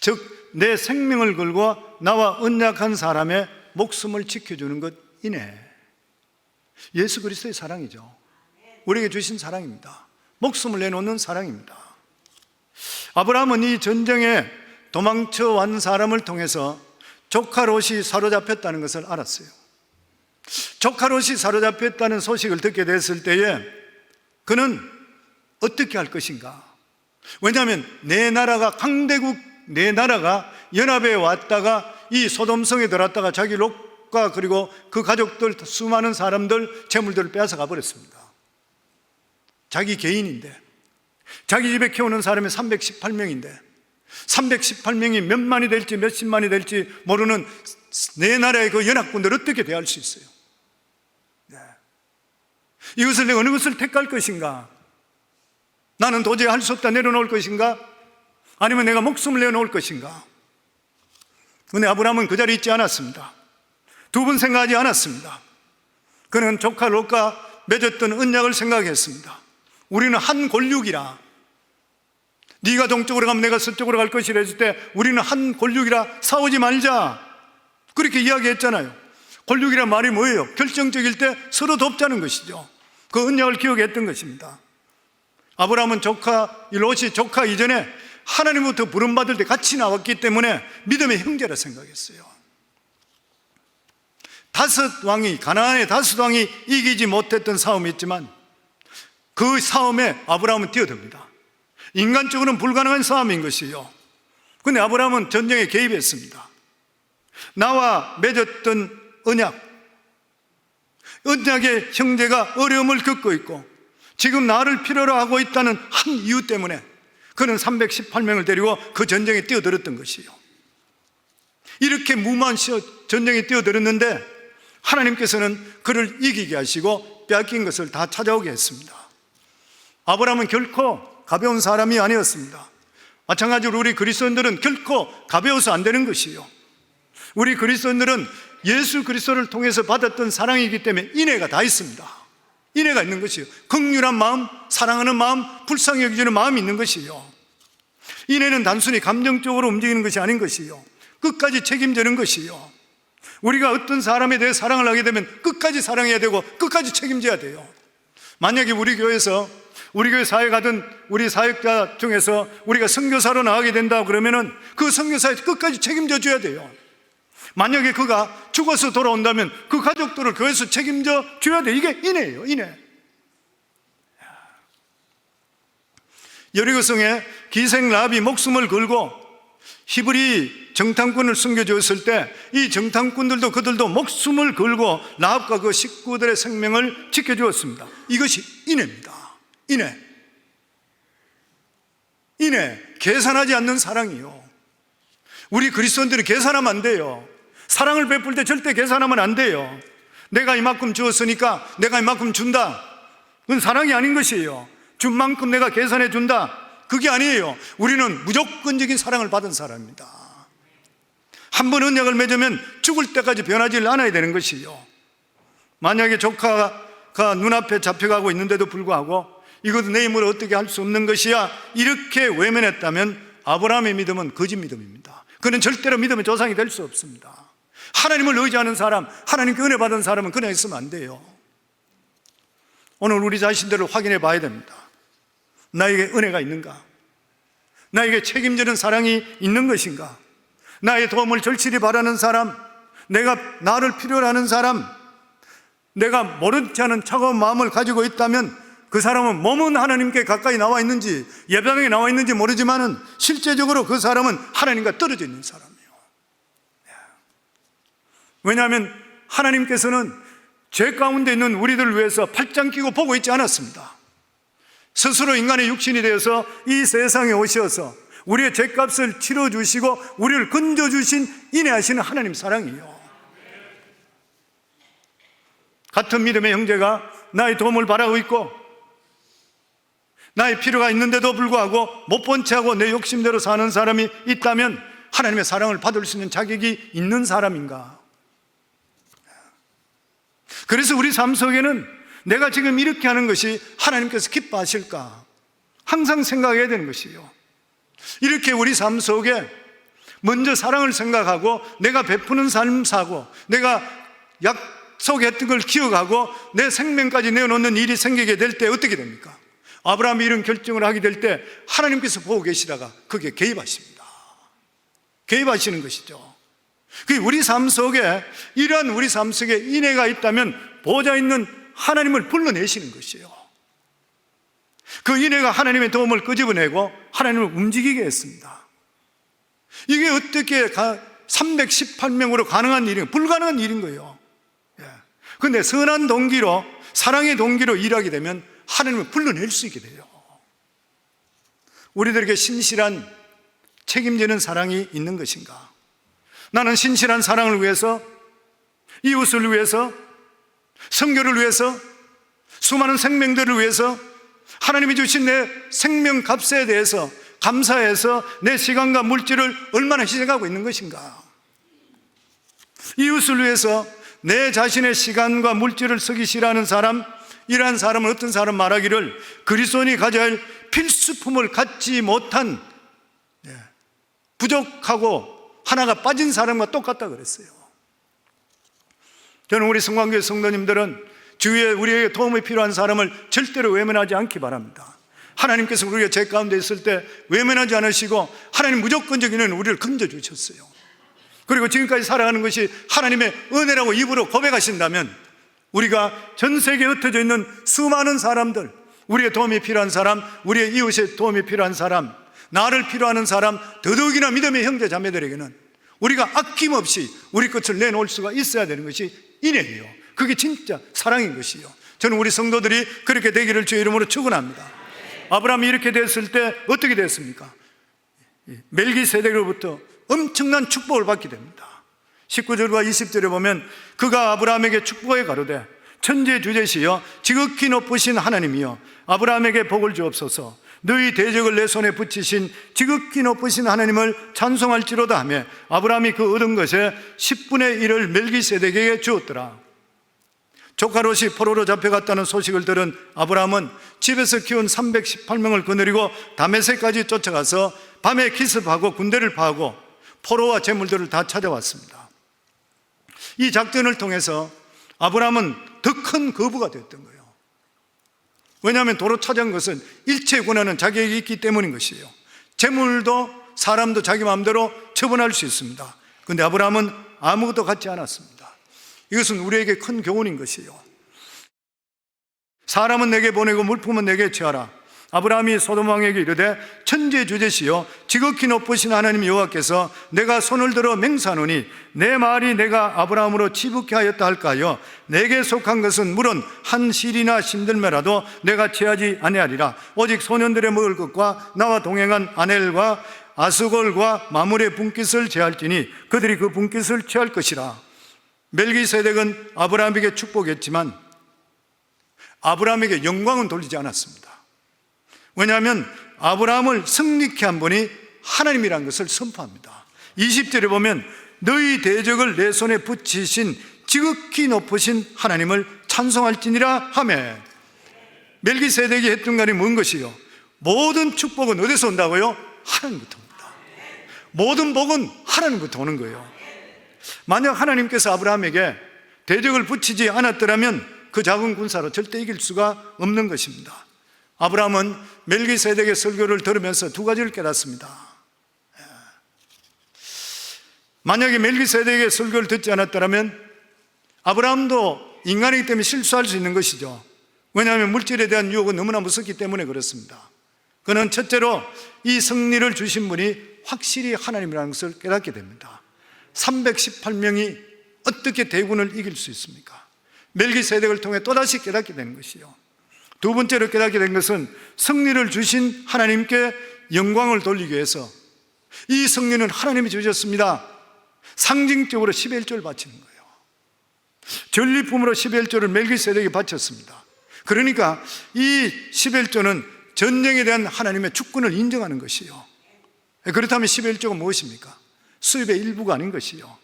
즉 내 생명을 걸고 나와 언약한 사람의 목숨을 지켜주는 것, 인내. 예수 그리스도의 사랑이죠. 우리에게 주신 사랑입니다. 목숨을 내놓는 사랑입니다. 아브라함은 이 전쟁에 도망쳐 온 사람을 통해서 조카 롯이 사로잡혔다는 것을 알았어요. 조카 롯이 사로잡혔다는 소식을 듣게 됐을 때에 그는 어떻게 할 것인가? 왜냐하면 내 나라가 강대국, 내 나라가 연합에 왔다가 이 소돔성에 들어왔다가 자기 롯과 그리고 그 가족들 수많은 사람들 재물들을 빼앗아가 버렸습니다. 자기 개인인데, 자기 집에 키우는 사람이 318명인데 318명이 몇 만이 될지 몇십만이 될지 모르는 내 나라의 그 연합군들 어떻게 대할 수 있어요? 네. 이것을 내가 어느 것을 택할 것인가? 나는 도저히 할 수 없다 내려놓을 것인가? 아니면 내가 목숨을 내놓을 것인가? 그런데 아브라함은 그 자리에 있지 않았습니다. 두 번 생각하지 않았습니다. 그는 조카 롯과 맺었던 언약을 생각했습니다. 우리는 한 골육이라. 네가 동쪽으로 가면 내가 서쪽으로 갈 것이라 했을 때 우리는 한 골육이라 싸우지 말자. 그렇게 이야기했잖아요. 골육이란 말이 뭐예요? 결정적일 때 서로 돕자는 것이죠. 그 언약을 기억했던 것입니다. 아브라함은 롯이 조카 이전에 하나님부터 부름받을 때 같이 나왔기 때문에 믿음의 형제라 생각했어요. 가나안의 다섯 왕이 이기지 못했던 싸움이 있지만 그 싸움에 아브라함은 뛰어듭니다. 인간적으로는 불가능한 싸움인 것이요. 그런데 아브라함은 전쟁에 개입했습니다. 나와 맺었던 언약의 형제가 어려움을 겪고 있고 지금 나를 필요로 하고 있다는 한 이유 때문에 그는 318명을 데리고 그 전쟁에 뛰어들었던 것이요. 이렇게 무모한 전쟁에 뛰어들었는데 하나님께서는 그를 이기게 하시고 빼앗긴 것을 다 찾아오게 했습니다. 아브라함은 결코 가벼운 사람이 아니었습니다. 마찬가지로 우리 그리스도인들은 결코 가벼워서 안 되는 것이요, 우리 그리스도인들은 예수 그리스도를 통해서 받았던 사랑이기 때문에 인애가 다 있습니다. 인애가 있는 것이요, 긍휼한 마음, 사랑하는 마음, 불쌍히 여기는 마음이 있는 것이요, 인애는 단순히 감정적으로 움직이는 것이 아닌 것이요, 끝까지 책임지는 것이요, 우리가 어떤 사람에 대해 사랑을 하게 되면 끝까지 사랑해야 되고 끝까지 책임져야 돼요. 만약에 우리 교회 사회 가든 우리 사역자 중에서 우리가 선교사로 나가게 된다 그러면은 그 선교사에 끝까지 책임져 줘야 돼요. 만약에 그가 죽어서 돌아온다면 그 가족들을 교회에서 책임져 줘야 돼. 이게 인애예요, 인애. 여리고성에 기생 라합이 목숨을 걸고 히브리 정탐꾼을 숨겨주었을 때 이 정탐꾼들도 그들도 목숨을 걸고 라합과 그 식구들의 생명을 지켜주었습니다. 이것이 인애입니다. 인애. 계산하지 않는 사랑이요. 우리 그리스도인들은 계산하면 안 돼요. 사랑을 베풀 때 절대 계산하면 안 돼요. 내가 이만큼 주었으니까 내가 이만큼 준다, 그건 사랑이 아닌 것이에요. 준 만큼 내가 계산해 준다, 그게 아니에요. 우리는 무조건적인 사랑을 받은 사람입니다. 한 번 언약을 맺으면 죽을 때까지 변하지 않아야 되는 것이요. 만약에 조카가 눈앞에 잡혀가고 있는데도 불구하고 이것도 내 힘으로 어떻게 할 수 없는 것이야, 이렇게 외면했다면 아브라함의 믿음은 거짓 믿음입니다. 그는 절대로 믿음의 조상이 될 수 없습니다. 하나님을 의지하는 사람, 하나님께 은혜 받은 사람은 그냥 있으면 안 돼요. 오늘 우리 자신들을 확인해 봐야 됩니다. 나에게 은혜가 있는가? 나에게 책임지는 사랑이 있는 것인가? 나의 도움을 절실히 바라는 사람, 내가 나를 필요로 하는 사람, 내가 모르지 않은 차가운 마음을 가지고 있다면 그 사람은 몸은 하나님께 가까이 나와 있는지 예배당에 나와 있는지 모르지만은 실제적으로 그 사람은 하나님과 떨어져 있는 사람이에요. 왜냐하면 하나님께서는 죄 가운데 있는 우리들을 위해서 팔짱 끼고 보고 있지 않았습니다. 스스로 인간의 육신이 되어서 이 세상에 오셔서 우리의 죄값을 치러주시고 우리를 건져주신 인애하시는 하나님 사랑이에요. 같은 믿음의 형제가 나의 도움을 바라고 있고 나의 필요가 있는데도 불구하고 못 본 채하고 내 욕심대로 사는 사람이 있다면 하나님의 사랑을 받을 수 있는 자격이 있는 사람인가? 그래서 우리 삶 속에는 내가 지금 이렇게 하는 것이 하나님께서 기뻐하실까? 항상 생각해야 되는 것이에요. 이렇게 우리 삶 속에 먼저 사랑을 생각하고 내가 베푸는 삶 사고 내가 약속했던 걸 기억하고 내 생명까지 내어놓는 일이 생기게 될 때 어떻게 됩니까? 아브라함이 이런 결정을 하게 될 때 하나님께서 보고 계시다가 거기에 개입하십니다. 개입하시는 것이죠. 우리 삶 속에 이러한 우리 삶 속에 인애가 있다면 보좌 있는 하나님을 불러내시는 것이에요. 그 인애가 하나님의 도움을 끄집어내고 하나님을 움직이게 했습니다. 이게 어떻게 318명으로 가능한 일이에요? 불가능한 일인 거예요. 그런데 선한 동기로, 사랑의 동기로 일하게 되면 하나님을 불러낼 수 있게 돼요. 우리들에게 신실한 책임지는 사랑이 있는 것인가? 나는 신실한 사랑을 위해서, 이웃을 위해서, 선교를 위해서, 수많은 생명들을 위해서 하나님이 주신 내 생명 값에 대해서 감사해서 내 시간과 물질을 얼마나 희생하고 있는 것인가? 이웃을 위해서 내 자신의 시간과 물질을 쓰기 싫어하는 사람, 이러한 사람은 어떤 사람 말하기를 그리스도인이 가져야 할 필수품을 갖지 못한 부족하고 하나가 빠진 사람과 똑같다 그랬어요. 저는 우리 성광교회 성도님들은 주위에 우리에게 도움이 필요한 사람을 절대로 외면하지 않기 바랍니다. 하나님께서 우리가 죄 가운데 있을 때 외면하지 않으시고 하나님 무조건적인 은혜는 우리를 건져주셨어요. 그리고 지금까지 살아가는 것이 하나님의 은혜라고 입으로 고백하신다면 우리가 전 세계에 흩어져 있는 수많은 사람들, 우리의 도움이 필요한 사람, 우리의 이웃의 도움이 필요한 사람, 나를 필요하는 사람, 더더욱이나 믿음의 형제 자매들에게는 우리가 아낌없이 우리 것을 내놓을 수가 있어야 되는 것이 인애예요. 그게 진짜 사랑인 것이요. 저는 우리 성도들이 그렇게 되기를 주의 이름으로 축원합니다. 아브라함이 이렇게 됐을 때 어떻게 됐습니까? 멜기세덱으로부터 엄청난 축복을 받게 됩니다. 19절과 20절에 보면 그가 아브라함에게 축복해 가로되 천지주제시여 지극히 높으신 하나님이여 아브라함에게 복을 주옵소서. 너희 대적을 내 손에 붙이신 지극히 높으신 하나님을 찬송할지로다 하며 아브라함이 그 얻은 것의 10분의 1을 멜기세덱에게 주었더라. 조카 롯이 포로로 잡혀갔다는 소식을 들은 아브라함은 집에서 키운 318명을 거느리고 다메섹까지 쫓아가서 밤에 기습하고 군대를 파하고 포로와 재물들을 다 찾아왔습니다. 이 작전을 통해서 아브라함은 더 큰 거부가 됐던 거예요. 왜냐하면 도로 찾아온 것은 일체 권한은 자기에게 있기 때문인 것이에요. 재물도 사람도 자기 마음대로 처분할 수 있습니다. 그런데 아브라함은 아무것도 갖지 않았습니다. 이것은 우리에게 큰 교훈인 것이에요. 사람은 내게 보내고 물품은 내게 취하라. 아브라함이 소돔 왕에게 이르되 천지주제시여 지극히 높으신 하나님 여호와께서 내가 손을 들어 맹세하노니 내 말이 내가 아브라함으로 치붙게 하였다 할까요? 내게 속한 것은 물은 한 실이나 신들매라도 내가 취하지 아니하리라. 오직 소년들의 먹을 것과 나와 동행한 아넬과 아스골과 마물의 분깃을 제할지니 그들이 그 분깃을 취할 것이라. 멜기세덱은 아브라함에게 축복했지만 아브라함에게 영광은 돌리지 않았습니다. 왜냐하면 아브라함을 승리케 한 분이 하나님이라는 것을 선포합니다. 20절에 보면 너희 대적을 내 손에 붙이신 지극히 높으신 하나님을 찬송할지니라 하매 멜기세덱이 했던 말이 뭔 것이요? 모든 축복은 어디서 온다고요? 하나님부터 옵니다. 모든 복은 하나님부터 오는 거예요. 만약 하나님께서 아브라함에게 대적을 붙이지 않았더라면 그 작은 군사로 절대 이길 수가 없는 것입니다. 아브라함은 멜기세덱의 설교를 들으면서 두 가지를 깨닫습니다. 만약에 멜기세덱의 설교를 듣지 않았더라면 아브라함도 인간이기 때문에 실수할 수 있는 것이죠. 왜냐하면 물질에 대한 유혹은 너무나 무섭기 때문에 그렇습니다. 그는 첫째로 이 승리를 주신 분이 확실히 하나님이라는 것을 깨닫게 됩니다. 318명이 어떻게 대군을 이길 수 있습니까? 멜기세덱을 통해 또다시 깨닫게 되는 것이요. 두 번째로 깨닫게 된 것은 승리를 주신 하나님께 영광을 돌리기 위해서 이 승리는 하나님이 주셨습니다. 상징적으로 11조를 바치는 거예요. 전리품으로 11조를 멜기세덱이 바쳤습니다. 그러니까 이 11조는 전쟁에 대한 하나님의 주권을 인정하는 것이요. 그렇다면 11조가 무엇입니까? 수입의 일부가 아닌 것이요.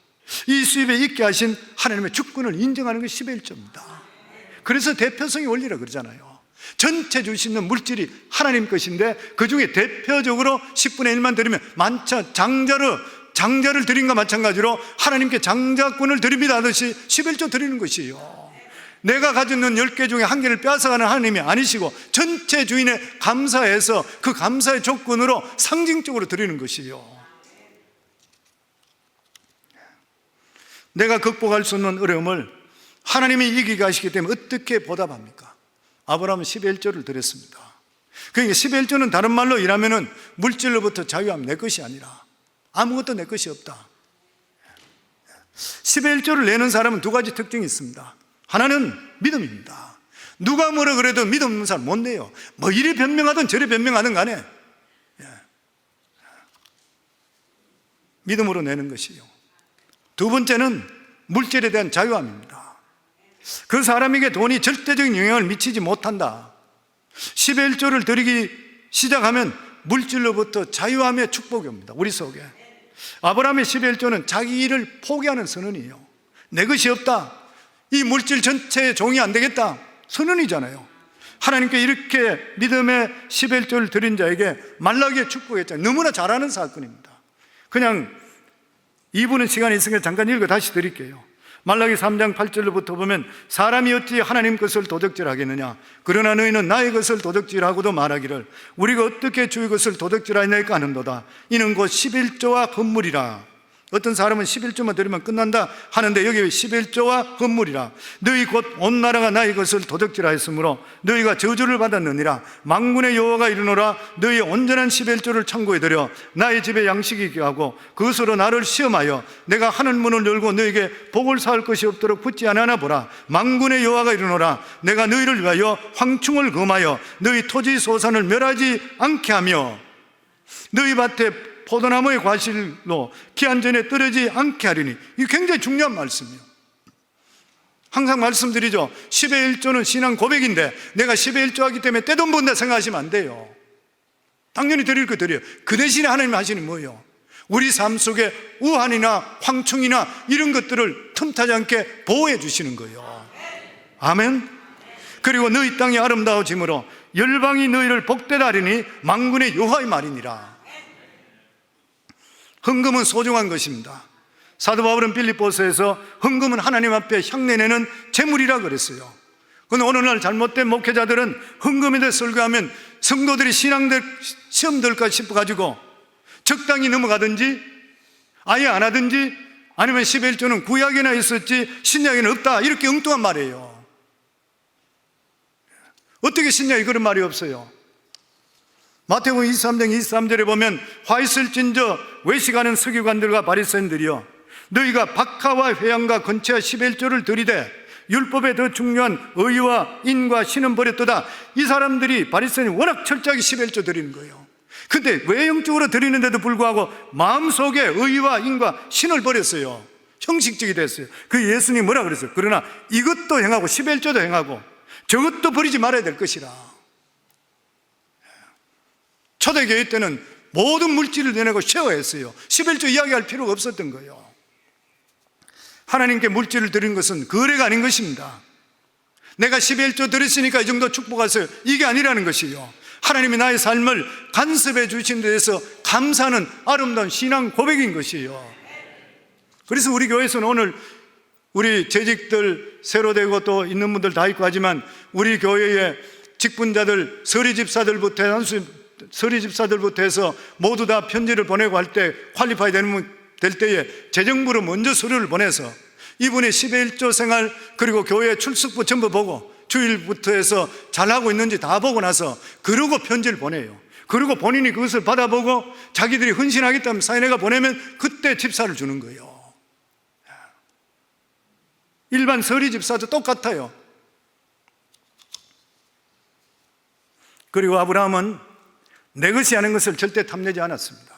이 수입에 있게 하신 하나님의 주권을 인정하는 것이 11조입니다. 그래서 대표성의 원리라 그러잖아요. 전체 주시는 물질이 하나님 것인데 그 중에 대표적으로 10분의 1만 드리면 장자를 드린 것과 마찬가지로 하나님께 장자권을 드립니다 하듯이 11조 드리는 것이에요. 내가 가지고 있는 10개 중에 한 개를 빼앗아가는 하나님이 아니시고 전체 주인의 감사해서 그 감사의 조건으로 상징적으로 드리는 것이에요. 내가 극복할 수 없는 어려움을 하나님이 이기게 하시기 때문에 어떻게 보답합니까? 아브라함은 11조를 드렸습니다. 그러니까 11조는 다른 말로 일하면 물질로부터 자유함, 내 것이 아니라 아무것도 내 것이 없다. 11조를 내는 사람은 두 가지 특징이 있습니다. 하나는 믿음입니다. 누가 뭐라 그래도 믿음 없는 사람 못 내요. 뭐 이리 변명하든 저리 변명하든 간에 믿음으로 내는 것이요. 두 번째는 물질에 대한 자유함입니다. 그 사람에게 돈이 절대적인 영향을 미치지 못한다. 11조를 드리기 시작하면 물질로부터 자유함의 축복이 옵니다. 우리 속에 아브라함의 11조는 자기 일을 포기하는 선언이에요. 내 것이 없다, 이 물질 전체의 종이 안 되겠다, 선언이잖아요. 하나님께 이렇게 믿음의 11조를 드린 자에게 말라기에 축복했잖아요. 너무나 잘 아는 사건입니다. 그냥 2분은 시간이 있으니까 잠깐 읽어 다시 드릴게요. 말라기 3장 8절로부터 보면 사람이 어찌 하나님 것을 도적질하겠느냐, 그러나 너희는 나의 것을 도적질하고도 말하기를 우리가 어떻게 주의 것을 도적질하였나이까 하는도다. 이는 곧 11조와 건물이라. 어떤 사람은 11조만 드리면 끝난다 하는데 여기 11조와 건물이라. 너희 곧 온 나라가 나의 것을 도적질하였으므로 너희가 저주를 받았느니라. 만군의 여호와가 이르노라. 너희 온전한 11조를 창고에 들여 나의 집에 양식이 있게 하고 그것으로 나를 시험하여 내가 하늘 문을 열고 너희에게 복을 쌓을 것이 없도록 붙지 않으나 보라. 만군의 여호와가 이르노라. 내가 너희를 위하여 황충을 금하여 너희 토지 소산을 멸하지 않게 하며 너희 밭에 포도나무의 과실로 기한 전에 떨어지지 않게 하리니. 이게 굉장히 중요한 말씀이에요. 항상 말씀드리죠. 10의 1조는 신앙 고백인데 내가 10의 1조 하기 때문에 떼돈 번다 생각하시면 안 돼요. 당연히 드릴 거 드려요. 그 대신에 하나님 하시는 뭐예요? 우리 삶 속에 우환이나 황충이나 이런 것들을 틈타지 않게 보호해 주시는 거예요. 아멘. 그리고 너희 땅이 아름다워짐으로 열방이 너희를 복되다 하리니 만군의 여호와의 말이니라. 헌금은 소중한 것입니다. 사도 바울은 빌립보서에서 헌금은 하나님 앞에 향내내는 재물이라 그랬어요. 그런데 어느 날 잘못된 목회자들은 헌금에 대해 설교하면 성도들이 신앙들 시험 들까 싶어가지고 적당히 넘어가든지 아예 안 하든지 아니면 10의 1조는 구약에나 있었지 신약에는 없다 이렇게 엉뚱한 말이에요. 어떻게 신약에 그런 말이 없어요? 마태복음 23장 23절에 보면 화 있을진저 외식하는 서기관들과 바리새인들이여 너희가 박하와 회양과 건채와 10의 1조를 들이되 율법에 더 중요한 의와 인과 신은 버렸도다. 이 사람들이 바리새인이 워낙 철저하게 10의 1조 드리는 거예요. 근데 외형적으로 드리는데도 불구하고 마음속에 의와 인과 신을 버렸어요. 형식적이 됐어요. 그 예수님이 뭐라 그랬어요? 그러나 이것도 행하고 10의 1조도 행하고 저것도 버리지 말아야 될 것이라. 초대교회 때는 모든 물질을 내내고 쉐어했어요. 11조 이야기할 필요가 없었던 거예요. 하나님께 물질을 드린 것은 거래가 아닌 것입니다. 내가 11조 드렸으니까 이 정도 축복하세요, 이게 아니라는 것이요. 하나님이 나의 삶을 간섭해 주신 데 대해서 감사하는 아름다운 신앙 고백인 것이요. 그래서 우리 교회에서는 오늘 우리 재직들 새로 되고 또 있는 분들 다 있고 하지만 우리 교회의 직분자들 서리집사들부터 해서 모두 다 편지를 보내고 할 때 퀄리파이 될 때에 재정부로 먼저 서류를 보내서 이분의 10의 1조 생활 그리고 교회 출석부 전부 보고 주일부터 해서 잘하고 있는지 다 보고 나서 그러고 편지를 보내요. 그리고 본인이 그것을 받아보고 자기들이 헌신하겠다면 사인회가 보내면 그때 집사를 주는 거예요. 일반 서리집사도 똑같아요. 그리고 아브라함은 내 것이 아닌 것을 절대 탐내지 않았습니다.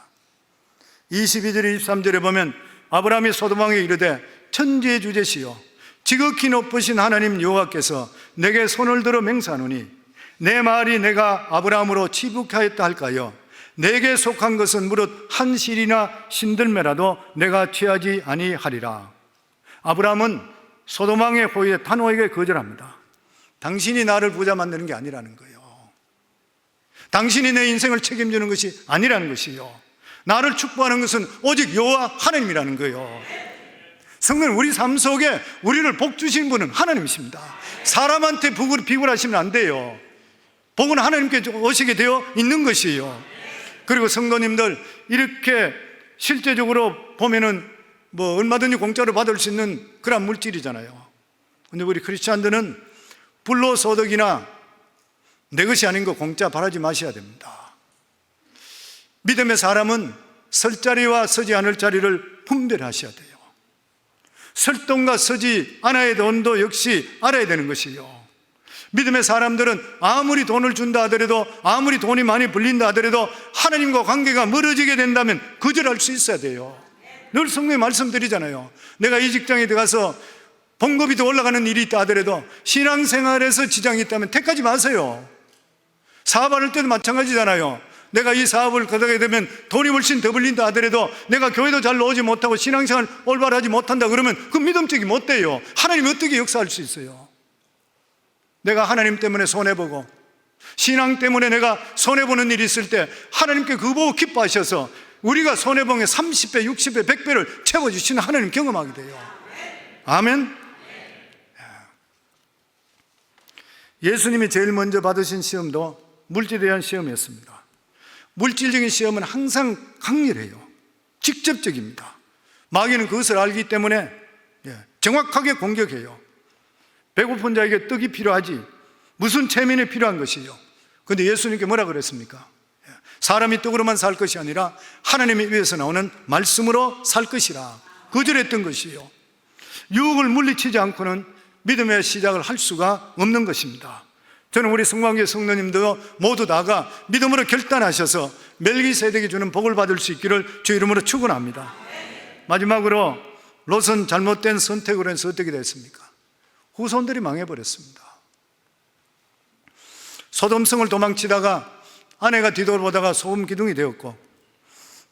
22절 23절에 보면 아브라함이 소돔왕에 이르되 천지의 주제시여 지극히 높으신 하나님 여호와께서 내게 손을 들어 맹세하노니 내 말이 내가 아브라함으로 치북하였다 할까요? 내게 속한 것은 무릇 한 실이나 신들매라도 내가 취하지 아니하리라. 아브라함은 소돔왕의 호의에 단호하게 거절합니다. 당신이 나를 부자 만드는 게 아니라는 거예요. 당신이 내 인생을 책임지는 것이 아니라는 것이요. 나를 축복하는 것은 오직 여호와 하나님이라는 거예요. 성도는 우리 삶 속에 우리를 복 주신 분은 하나님이십니다. 사람한테 비굴하시면 안 돼요. 복은 하나님께 오시게 되어 있는 것이에요. 그리고 성도님들 이렇게 실제적으로 보면은 뭐 얼마든지 공짜로 받을 수 있는 그런 물질이잖아요. 근데 우리 크리스찬들은 불로소득이나 내 것이 아닌 거 공짜 바라지 마셔야 됩니다. 믿음의 사람은 설 자리와 서지 않을 자리를 분별하셔야 돼요. 설 돈과 서지 않아야 돈도 역시 알아야 되는 것이요. 믿음의 사람들은 아무리 돈을 준다 하더라도 아무리 돈이 많이 불린다 하더라도 하나님과 관계가 멀어지게 된다면 거절할 수 있어야 돼요. 늘 성경에 말씀드리잖아요. 내가 이 직장에 들어가서 봉급이 더 올라가는 일이 있다 하더라도 신앙생활에서 지장이 있다면 택하지 마세요. 사업할 때도 마찬가지잖아요. 내가 이 사업을 거두게 되면 돈이 훨씬 더 불린다 하더라도 내가 교회도 잘 나오지 못하고 신앙생활 올바르하지 못한다 그러면 그 믿음적이 못 돼요. 하나님이 어떻게 역사할 수 있어요? 내가 하나님 때문에 손해보고 신앙 때문에 내가 손해보는 일이 있을 때 하나님께 그거 보고 기뻐하셔서 우리가 손해본 게 30배, 60배, 100배를 채워주시는 하나님 경험하게 돼요. 아멘. 예수님이 제일 먼저 받으신 시험도 물질에 대한 시험이었습니다. 물질적인 시험은 항상 강렬해요. 직접적입니다. 마귀는 그것을 알기 때문에 정확하게 공격해요. 배고픈 자에게 떡이 필요하지 무슨 체면이 필요한 것이요. 그런데 예수님께 뭐라 그랬습니까? 사람이 떡으로만 살 것이 아니라 하나님의 위에서 나오는 말씀으로 살 것이라 거절했던 것이요. 유혹을 물리치지 않고는 믿음의 시작을 할 수가 없는 것입니다. 저는 우리 성광교회 성도님도 모두 다가 믿음으로 결단하셔서 멜기세덱이 주는 복을 받을 수 있기를 주 이름으로 축원합니다. 마지막으로 롯은 잘못된 선택으로 해서 어떻게 됐습니까? 후손들이 망해버렸습니다. 소돔성을 도망치다가 아내가 뒤돌아보다가 소금 기둥이 되었고,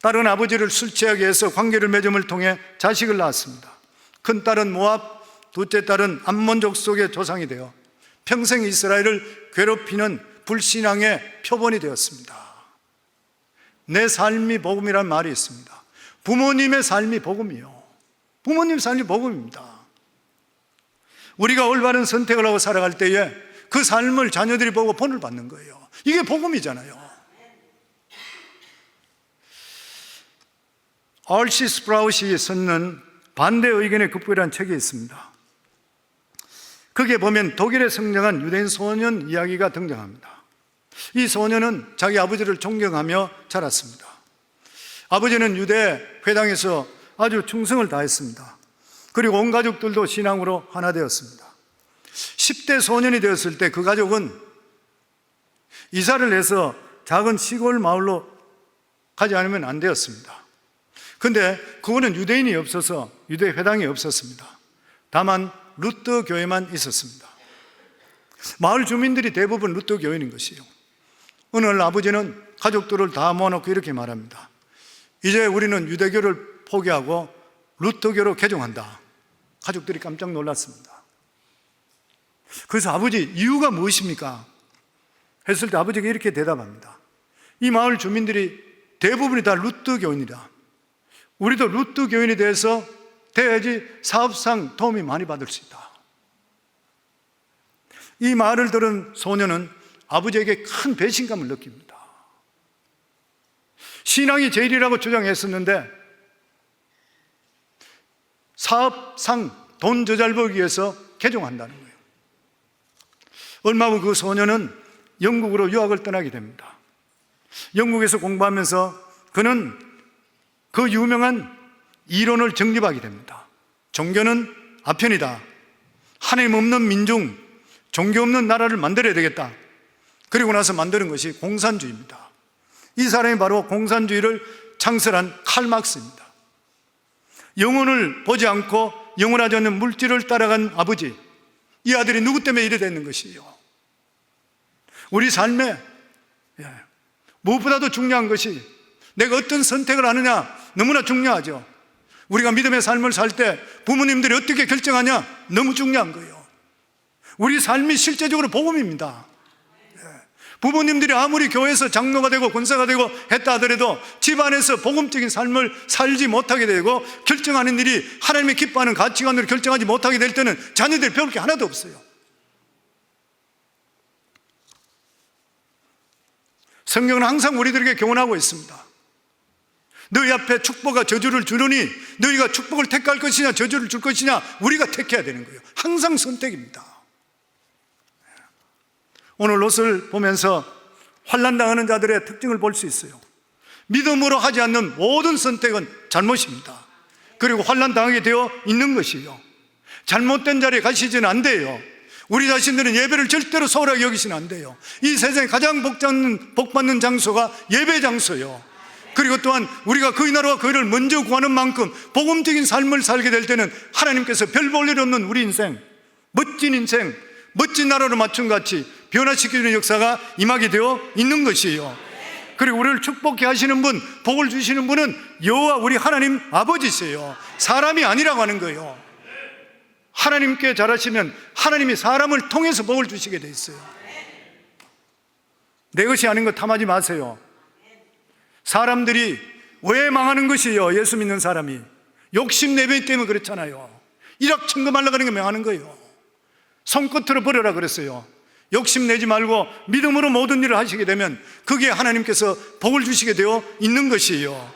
딸은 아버지를 술 취하게 해서 관계를 맺음을 통해 자식을 낳았습니다. 큰 딸은 모압, 둘째 딸은 암몬족 속의 조상이 되어 평생 이스라엘을 괴롭히는 불신앙의 표본이 되었습니다. 내 삶이 복음이란 말이 있습니다. 부모님의 삶이 복음이요. 부모님 삶이 복음입니다. 우리가 올바른 선택을 하고 살아갈 때에 그 삶을 자녀들이 보고 본을 받는 거예요. 이게 복음이잖아요. R.C. 스프라웃이 썼는 반대 의견의 극복이라는 책이 있습니다. 거기에 보면 독일에 성장한 유대인 소년 이야기가 등장합니다. 이 소년은 자기 아버지를 존경하며 자랐습니다. 아버지는 유대 회당에서 아주 충성을 다했습니다. 그리고 온 가족들도 신앙으로 하나 되었습니다. 10대 소년이 되었을 때 그 가족은 이사를 해서 작은 시골 마을로 가지 않으면 안 되었습니다. 근데 그거는 유대인이 없어서 유대 회당이 없었습니다. 다만 루터 교회만 있었습니다. 마을 주민들이 대부분 루터 교인인 것이에요. 어느 날 아버지는 가족들을 다 모아놓고 이렇게 말합니다. 이제 우리는 유대교를 포기하고 루터교로 개종한다. 가족들이 깜짝 놀랐습니다. 그래서 아버지, 이유가 무엇입니까? 했을 때 아버지가 이렇게 대답합니다. 이 마을 주민들이 대부분이 다 루터 교인이다. 우리도 루터 교인이 돼서 돼야지 사업상 도움이 많이 받을 수 있다. 이 말을 들은 소년은 아버지에게 큰 배신감을 느낍니다. 신앙이 제일이라고 주장했었는데 사업상 돈 저 잘 벌기 위해서 개종한다는 거예요. 얼마 후 그 소년은 영국으로 유학을 떠나게 됩니다. 영국에서 공부하면서 그는 그 유명한 이론을 정립하게 됩니다. 종교는 아편이다. 하나님 없는 민중, 종교 없는 나라를 만들어야 되겠다. 그리고 나서 만드는 것이 공산주의입니다. 이 사람이 바로 공산주의를 창설한 칼 막스입니다. 영혼을 보지 않고 영원하지 않는 물질을 따라간 아버지, 이 아들이 누구 때문에 이래 됐는 것이에요. 우리 삶에 무엇보다도 중요한 것이 내가 어떤 선택을 하느냐 너무나 중요하죠. 우리가 믿음의 삶을 살 때 부모님들이 어떻게 결정하냐 너무 중요한 거예요. 우리 삶이 실제적으로 복음입니다. 부모님들이 아무리 교회에서 장로가 되고 권사가 되고 했다 하더라도 집안에서 복음적인 삶을 살지 못하게 되고 결정하는 일이 하나님의 기뻐하는 가치관으로 결정하지 못하게 될 때는 자녀들이 배울 게 하나도 없어요. 성경은 항상 우리들에게 교훈하고 있습니다. 너희 앞에 축복과 저주를 주느니 너희가 축복을 택할 것이냐 저주를 줄 것이냐 우리가 택해야 되는 거예요. 항상 선택입니다. 오늘 롯을 보면서 환난당하는 자들의 특징을 볼 수 있어요. 믿음으로 하지 않는 모든 선택은 잘못입니다. 그리고 환난당하게 되어 있는 것이에요. 잘못된 자리에 가시지는 안 돼요. 우리 자신들은 예배를 절대로 소홀하게 여기시면 안 돼요. 이 세상에 가장 복받는 장소가 예배 장소예요. 그리고 또한 우리가 그의 나라와 그의를 먼저 구하는 만큼 복음적인 삶을 살게 될 때는 하나님께서 별 볼 일 없는 우리 인생, 멋진 인생, 멋진 나라로 맞춤같이 변화시키는 역사가 임하게 되어 있는 것이에요. 그리고 우리를 축복해 하시는 분, 복을 주시는 분은 여호와 우리 하나님 아버지세요. 사람이 아니라고 하는 거예요. 하나님께 잘하시면 하나님이 사람을 통해서 복을 주시게 돼 있어요. 내 것이 아닌 거 탐하지 마세요. 사람들이 왜 망하는 것이에요? 예수 믿는 사람이 욕심 내배 때문에 그렇잖아요. 일확천금하려고 하는 게 망하는 거예요. 손끝으로 버려라 그랬어요. 욕심내지 말고 믿음으로 모든 일을 하시게 되면 그게 하나님께서 복을 주시게 되어 있는 것이에요.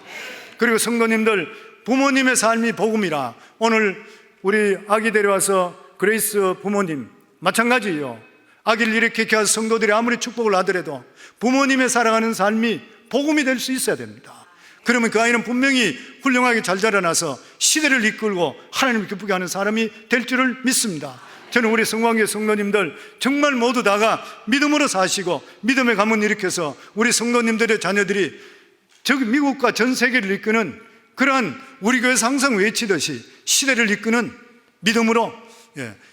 그리고 성도님들, 부모님의 삶이 복음이라. 오늘 우리 아기 데려와서 그레이스 부모님 마찬가지예요. 아기를 이렇게 키워서 성도들이 아무리 축복을 하더라도 부모님의 살아가는 삶이 복음이 될 수 있어야 됩니다. 그러면 그 아이는 분명히 훌륭하게 잘 자라나서 시대를 이끌고 하나님을 기쁘게 하는 사람이 될 줄을 믿습니다. 저는 우리 성광교회 성도님들 정말 모두 다가 믿음으로 사시고 믿음의 가문 일으켜서 우리 성도님들의 자녀들이 저기 미국과 전 세계를 이끄는 그러한 우리 교회에서 항상 외치듯이 시대를 이끄는 믿음으로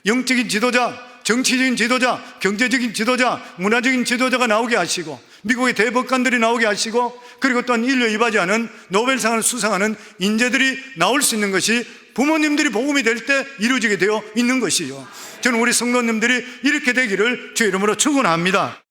영적인 지도자, 정치적인 지도자, 경제적인 지도자, 문화적인 지도자가 나오게 하시고, 미국의 대법관들이 나오게 하시고, 그리고 또한 인류 이바지하는 노벨상을 수상하는 인재들이 나올 수 있는 것이 부모님들이 복음이 될 때 이루어지게 되어 있는 것이요. 저는 우리 성도님들이 이렇게 되기를 주의 이름으로 축원합니다.